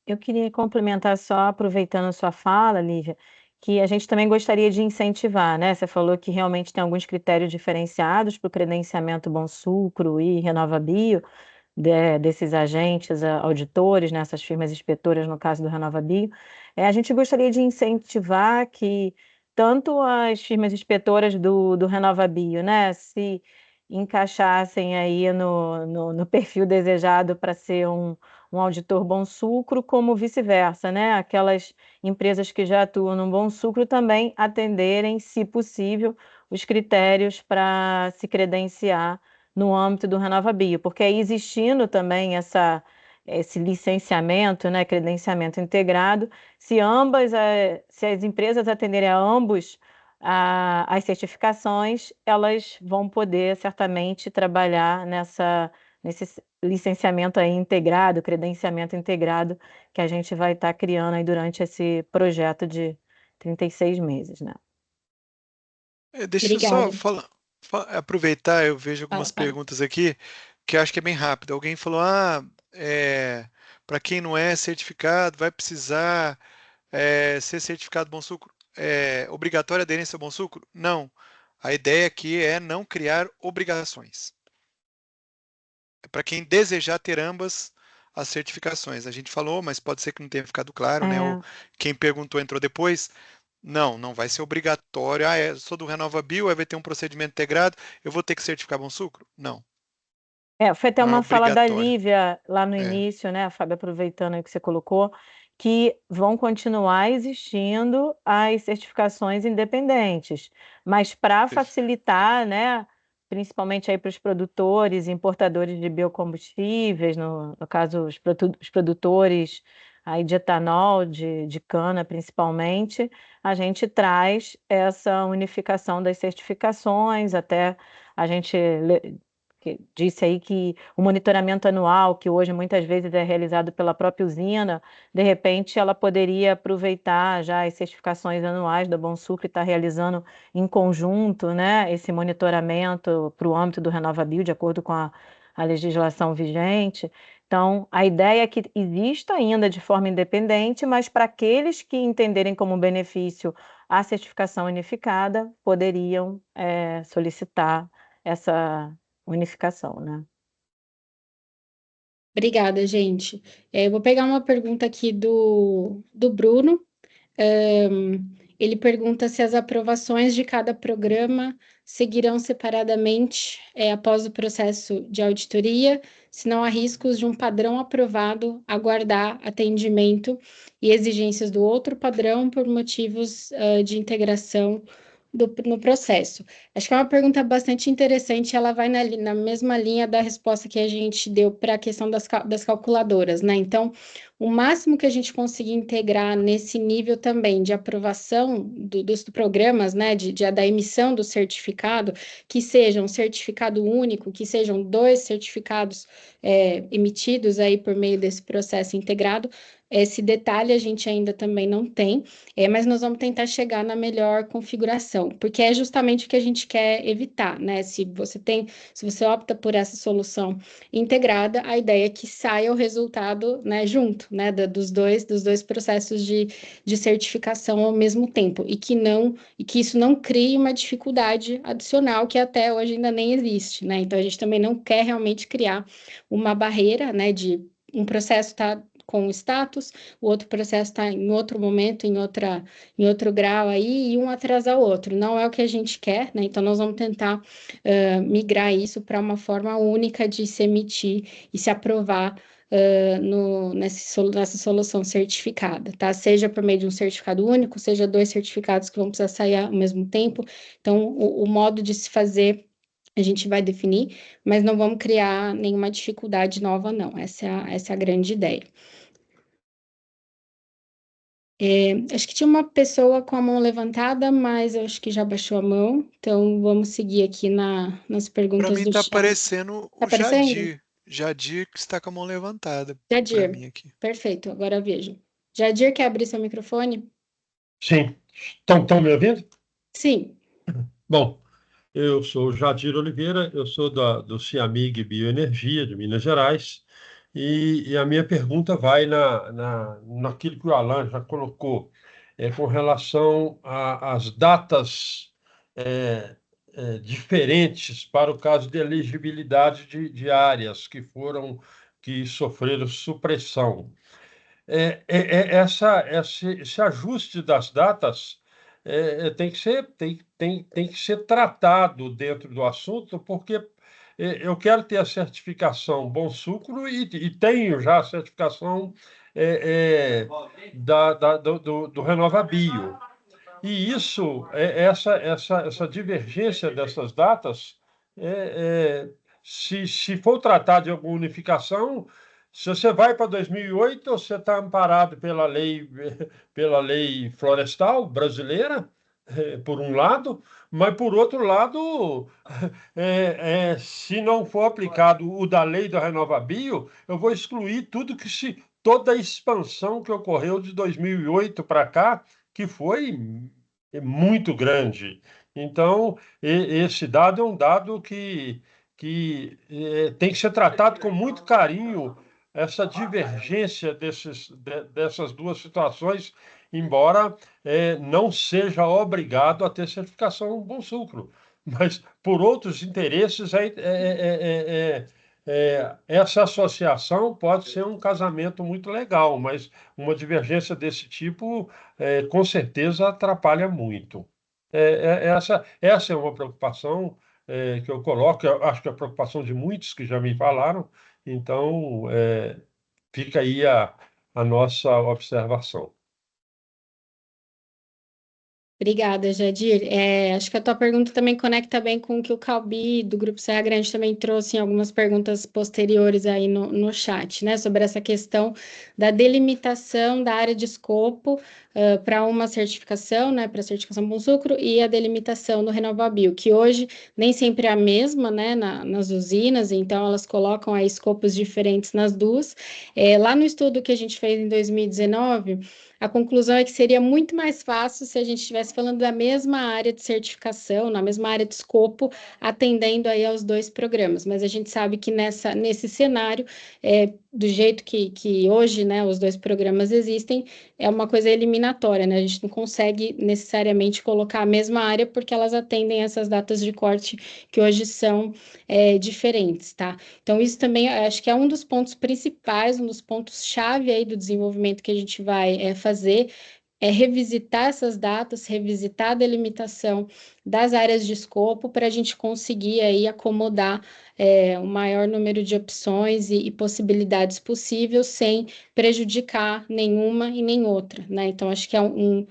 Eu queria complementar só, aproveitando a sua fala, Lívia, que a gente também gostaria de incentivar, né? Você falou que realmente tem alguns critérios diferenciados para o credenciamento Bom Sucro e RenovaBio, desses agentes auditores, nessas firmas inspetoras, no caso do RenovaBio. A gente gostaria de incentivar que tanto as firmas inspetoras do RenovaBio, né, se encaixassem aí no perfil desejado para ser um auditor Bom Sucro, como vice-versa, né? Aquelas empresas que já atuam no Bom Sucro também atenderem, se possível, os critérios para se credenciar no âmbito do RenovaBio, porque aí existindo também esse licenciamento, né, credenciamento integrado, se as empresas atenderem a ambos as certificações, elas vão poder certamente trabalhar nesse licenciamento aí integrado, credenciamento integrado que a gente vai estar criando aí durante esse projeto de 36 meses, né? Deixa eu só Obrigada. aproveitar, eu vejo algumas Fala. perguntas aqui que eu acho que é bem rápido. Alguém falou, para quem não é certificado, vai precisar ser certificado Bom Sucro? Obrigatória aderência ao Bom Sucro? Não. A ideia aqui é não criar obrigações. É para quem desejar ter ambas as certificações. A gente falou, mas pode ser que não tenha ficado claro, né? Ou quem perguntou entrou depois. Não vai ser obrigatório. Sou do RenovaBio, aí vai ter um procedimento integrado, eu vou ter que certificar Bom Sucro? Não. Foi até Não é uma fala da obrigatório. Lívia lá no início, né, Fábio, aproveitando aí que você colocou, que vão continuar existindo as certificações independentes, mas para facilitar, né, principalmente aí para os produtores e importadores de biocombustíveis, no caso os produtores aí de etanol, de cana principalmente, a gente traz essa unificação das certificações, até a gente que disse aí que o monitoramento anual, que hoje muitas vezes é realizado pela própria usina, de repente ela poderia aproveitar já as certificações anuais da Bom Sucro e estar realizando em conjunto, né, esse monitoramento para o âmbito do RenovaBio, de acordo com a legislação vigente. Então, a ideia é que exista ainda de forma independente, mas para aqueles que entenderem como benefício a certificação unificada, poderiam solicitar essa unificação, né? Obrigada, gente. Eu vou pegar uma pergunta aqui do Bruno. Ele pergunta se as aprovações de cada programa seguirão separadamente após o processo de auditoria, se não há riscos de um padrão aprovado aguardar atendimento e exigências do outro padrão por motivos de integração no processo. Acho que é uma pergunta bastante interessante, ela vai na mesma linha da resposta que a gente deu para a questão das calculadoras, né? Então, o máximo que a gente conseguir integrar nesse nível também de aprovação dos programas, né, da emissão do certificado, que seja um certificado único, que sejam 2 certificados emitidos aí por meio desse processo integrado. Esse detalhe a gente ainda também não tem, mas nós vamos tentar chegar na melhor configuração, porque é justamente o que a gente quer evitar, né? Se você opta por essa solução integrada, a ideia é que saia o resultado, né, junto, né, dos dois processos de certificação ao mesmo tempo, e que isso não crie uma dificuldade adicional que até hoje ainda nem existe, né? Então a gente também não quer realmente criar uma barreira, né, de um processo tá com o status, o outro processo está em outro momento, em outro grau aí, e um atrasar o outro. Não é o que a gente quer, né? Então, nós vamos tentar migrar isso para uma forma única de se emitir e se aprovar nessa solução certificada, tá? Seja por meio de um certificado único, seja 2 certificados que vão precisar sair ao mesmo tempo. Então, o modo de se fazer a gente vai definir, mas não vamos criar nenhuma dificuldade nova, não. Essa é a grande ideia. Acho que tinha uma pessoa com a mão levantada, mas eu acho que já baixou a mão. Então, vamos seguir aqui nas Para perguntas mim do está chat. aparecendo Tá o aparecendo? Jadir que está com a mão levantada para Jadir, mim aqui. perfeito, agora vejo. Jadir, quer abrir seu microfone? Sim. Estão me ouvindo? Sim. Bom, eu sou Jadir Oliveira, eu sou do Ciamig Bioenergia, de Minas Gerais, e a minha pergunta vai naquilo que o Alan já colocou, com relação às datas diferentes para o caso de elegibilidade de áreas que sofreram supressão. Esse ajuste das datas tem que ser tratado dentro do assunto, porque eu quero ter a certificação Bom Sucro e tenho já a certificação do RenovaBio. E essa divergência dessas datas, se for tratar de alguma unificação, se você vai para 2008, você está amparado pela lei florestal brasileira, por um lado, mas, por outro lado, se não for aplicado o da lei da RenovaBio, eu vou excluir toda a expansão que ocorreu de 2008 para cá, que foi muito grande. Então, esse dado é um dado que tem que ser tratado com muito carinho essa divergência dessas duas situações, embora não seja obrigado a ter certificação Bom Sucro, mas por outros interesses essa associação pode ser um casamento muito legal, mas uma divergência desse tipo com certeza atrapalha muito. Essa é uma preocupação que eu coloco, eu acho que é a preocupação de muitos que já me falaram, então fica aí a nossa observação. Obrigada, Jadir. Acho que a tua pergunta também conecta bem com o que o Calbi, do Grupo Serra Grande, também trouxe em algumas perguntas posteriores aí no chat, né? Sobre essa questão da delimitação da área de escopo para uma certificação, né? Para a certificação Bom Sucro e a delimitação do RenovaBio, que hoje nem sempre é a mesma, né? Nas usinas, então elas colocam aí escopos diferentes nas duas. Lá no estudo que a gente fez em 2019, a conclusão é que seria muito mais fácil se a gente estivesse falando da mesma área de certificação, na mesma área de escopo, atendendo aí aos dois programas. Mas a gente sabe que nesse cenário, do jeito que hoje, né, os dois programas existem, é uma coisa eliminatória, né? A gente não consegue necessariamente colocar a mesma área porque elas atendem essas datas de corte que hoje são diferentes, tá? Então, isso também acho que é um dos pontos principais, um dos pontos-chave aí do desenvolvimento que a gente vai fazer, é revisitar essas datas, revisitar a delimitação das áreas de escopo para a gente conseguir aí acomodar o maior número de opções e possibilidades possíveis sem prejudicar nenhuma e nem outra, né? Então, acho que é um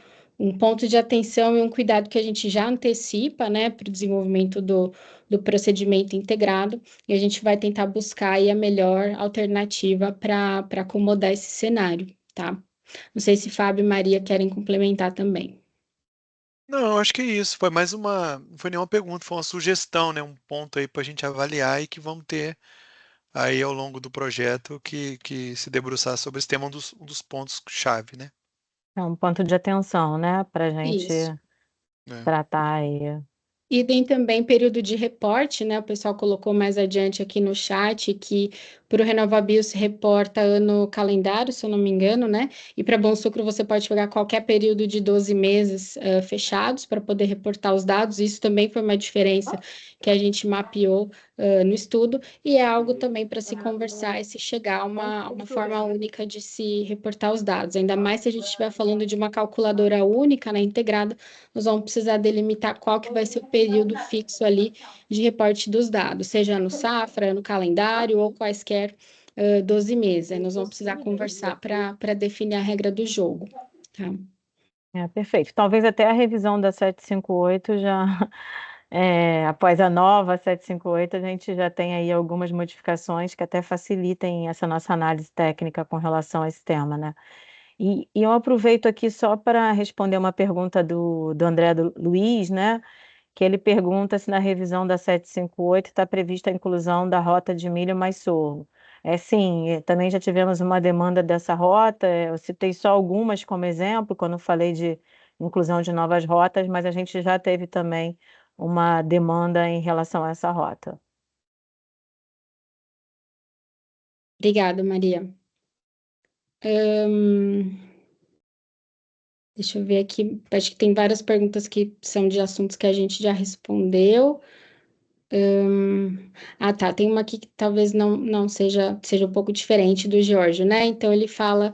ponto de atenção e um cuidado que a gente já antecipa, né, para o desenvolvimento do procedimento integrado, e a gente vai tentar buscar aí a melhor alternativa para acomodar esse cenário, tá? Não sei se Fábio e Maria querem complementar também. Não, acho que é isso. Foi mais não foi nenhuma pergunta, foi uma sugestão, né? Um ponto aí para a gente avaliar e que vamos ter aí ao longo do projeto que se debruçar sobre esse tema, um dos pontos-chave, né? É um ponto de atenção, né, para a gente Isso. É. tratar aí. E tem também período de reporte, né? O pessoal colocou mais adiante aqui no chat que para o RenovaBio se reporta ano calendário, se eu não me engano, né? E para Bom Sucro você pode pegar qualquer período de 12 meses fechados para poder reportar os dados. Isso também foi uma diferença que a gente mapeou no estudo, e é algo também para se conversar e se chegar a uma forma única de se reportar os dados. Ainda mais se a gente estiver falando de uma calculadora única, né, integrada, nós vamos precisar delimitar qual que vai ser o período fixo ali de reporte dos dados, seja no safra, no calendário ou quaisquer 12 meses. Aí nós vamos precisar conversar para definir a regra do jogo, tá? Perfeito. Talvez até a revisão da 758 já, após a nova 758, a gente já tem aí algumas modificações que até facilitem essa nossa análise técnica com relação a esse tema, né? E eu aproveito aqui só para responder uma pergunta do André Luiz, né? Que ele pergunta se na revisão da 758 está prevista a inclusão da rota de milho mais sorgo. Sim, também já tivemos uma demanda dessa rota, eu citei só algumas como exemplo, quando falei de inclusão de novas rotas, mas a gente já teve também uma demanda em relação a essa rota. Obrigada, Maria. Deixa eu ver aqui, acho que tem várias perguntas que são de assuntos que a gente já respondeu. Tá, tem uma aqui que talvez não seja um pouco diferente do Giorgio, né? Então ele fala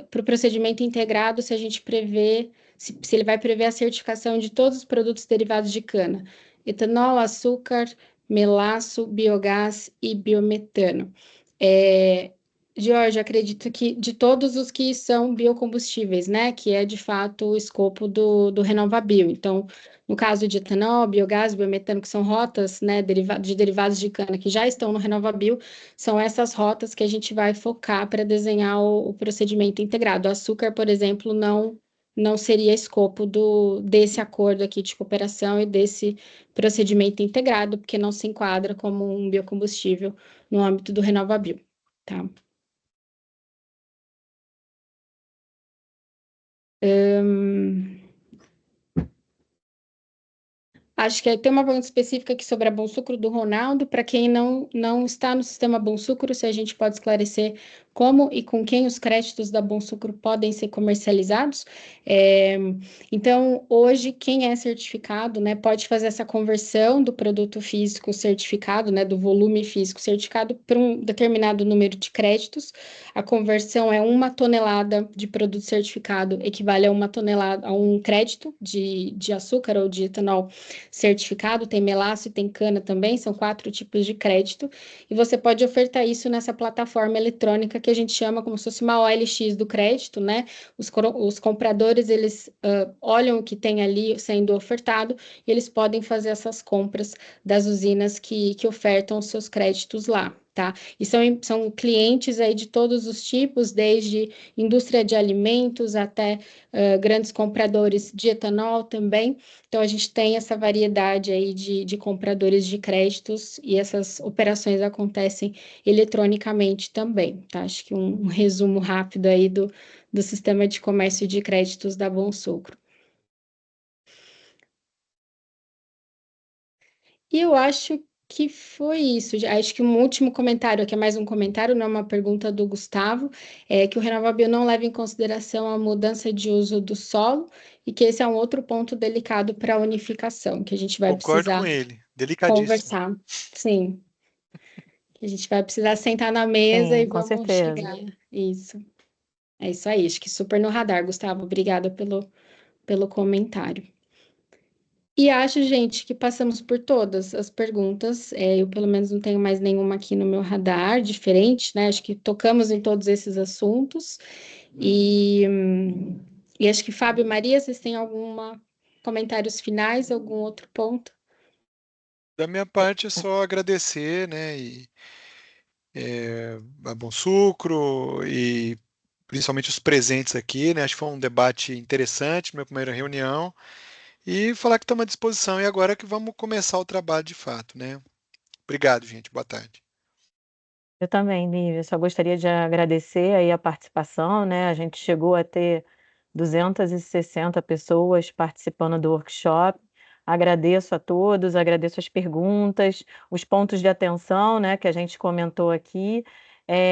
para o procedimento integrado se a gente prevê, se ele vai prever a certificação de todos os produtos derivados de cana, etanol, açúcar, melaço, biogás e biometano. Giorgio, acredito que de todos os que são biocombustíveis, né? Que é de fato o escopo do RenovaBio. Então, no caso de etanol, biogás, biometano, que são rotas, né, de derivados de cana que já estão no RenovaBio, são essas rotas que a gente vai focar para desenhar o procedimento integrado. O açúcar, por exemplo, não seria escopo desse acordo aqui de cooperação e desse procedimento integrado, porque não se enquadra como um biocombustível no âmbito do RenovaBio, tá? Acho que tem uma pergunta específica aqui sobre a Bom Sucro do Ronaldo. Para quem não está no sistema Bom Sucro, se a gente pode esclarecer como e com quem os créditos da Bom Sucro podem ser comercializados. Então, hoje, quem é certificado, né, pode fazer essa conversão do produto físico certificado, né, do volume físico certificado, para um determinado número de créditos. A conversão é 1 tonelada de produto certificado, equivale a 1 tonelada, a um crédito de açúcar ou de etanol certificado, tem melaço e tem cana também, são 4 tipos de crédito, e você pode ofertar isso nessa plataforma eletrônica que a gente chama como se fosse uma OLX do crédito, né? Os compradores, eles olham o que tem ali sendo ofertado e eles podem fazer essas compras das usinas que ofertam os seus créditos lá, tá? E são clientes aí de todos os tipos, desde indústria de alimentos até grandes compradores de etanol também. Então, a gente tem essa variedade aí de compradores de créditos e essas operações acontecem eletronicamente também, tá? Acho que um resumo rápido aí do sistema de comércio de créditos da Bom Sucro. E eu acho que foi isso. Acho que um último comentário, que é mais um comentário, não é uma pergunta do Gustavo, é que o RenovaBio não leva em consideração a mudança de uso do solo e que esse é um outro ponto delicado para a unificação, que a gente vai Concordo precisar com ele. Delicadíssimo. conversar. Sim, que a gente vai precisar sentar na mesa Sim, e com vamos certeza. chegar. Isso. É isso aí, acho que super no radar, Gustavo. Obrigada pelo comentário. E acho, gente, que passamos por todas as perguntas. Eu, pelo menos, não tenho mais nenhuma aqui no meu radar diferente, né? Acho que tocamos em todos esses assuntos. E acho que Fábio e Maria, vocês têm comentários finais, algum outro ponto? Da minha parte, é só agradecer, né? A Bom Sucro e principalmente os presentes aqui, né? Acho que foi um debate interessante, minha primeira reunião. E falar que estamos à disposição. E agora que vamos começar o trabalho de fato, né? Obrigado, gente. Boa tarde. Eu também, Lívia, só gostaria de agradecer aí a participação, né? A gente chegou a ter 260 pessoas participando do workshop. Agradeço a todos, agradeço as perguntas, os pontos de atenção, né, que a gente comentou aqui.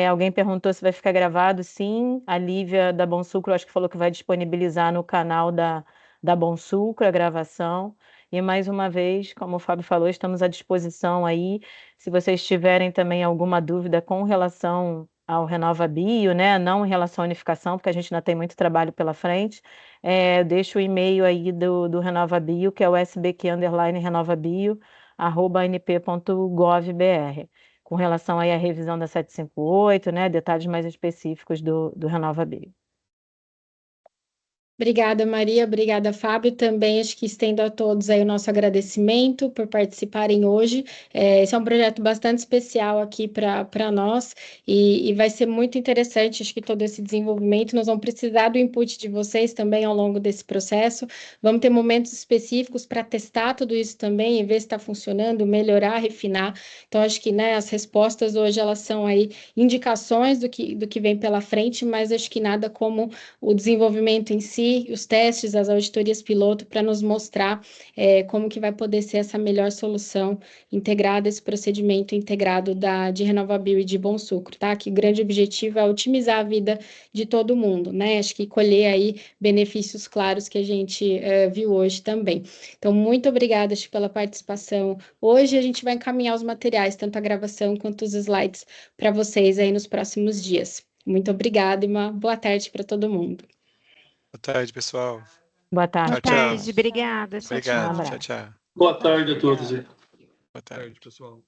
Alguém perguntou se vai ficar gravado. Sim, a Lívia da Bom Sucro acho que falou que vai disponibilizar no canal da Bom Sucro a gravação. E mais uma vez, como o Fábio falou, estamos à disposição aí. Se vocês tiverem também alguma dúvida com relação ao RenovaBio, né, não em relação à unificação, porque a gente ainda tem muito trabalho pela frente, deixo o e-mail aí do RenovaBio, que é o sbq_renovabio@anp.gov.br, com relação aí à revisão da 758, né, detalhes mais específicos do RenovaBio. Obrigada, Maria. Obrigada, Fábio. Também acho que estendo a todos aí o nosso agradecimento por participarem hoje. Esse é um projeto bastante especial aqui para nós e vai ser muito interessante, acho que todo esse desenvolvimento. Nós vamos precisar do input de vocês também ao longo desse processo. Vamos ter momentos específicos para testar tudo isso também e ver se está funcionando, melhorar, refinar. Então, acho que, né, as respostas hoje elas são aí indicações do que vem pela frente, mas acho que nada como o desenvolvimento em si, os testes, as auditorias piloto, para nos mostrar como que vai poder ser essa melhor solução integrada, esse procedimento integrado de RenovaBio e de Bom Sucro, tá? Que o grande objetivo é otimizar a vida de todo mundo, né? Acho que colher aí benefícios claros que a gente viu hoje também. Então, muito obrigada, acho, pela participação. Hoje a gente vai encaminhar os materiais, tanto a gravação quanto os slides, para vocês aí nos próximos dias. Muito obrigada e uma boa tarde para todo mundo. Boa tarde, pessoal. Boa tarde. Tchau, tchau. Tarde, obrigada. Tchau, Obrigado. tchau. abraço. Tchau, tchau. Boa tarde a todos. Boa tarde. pessoal.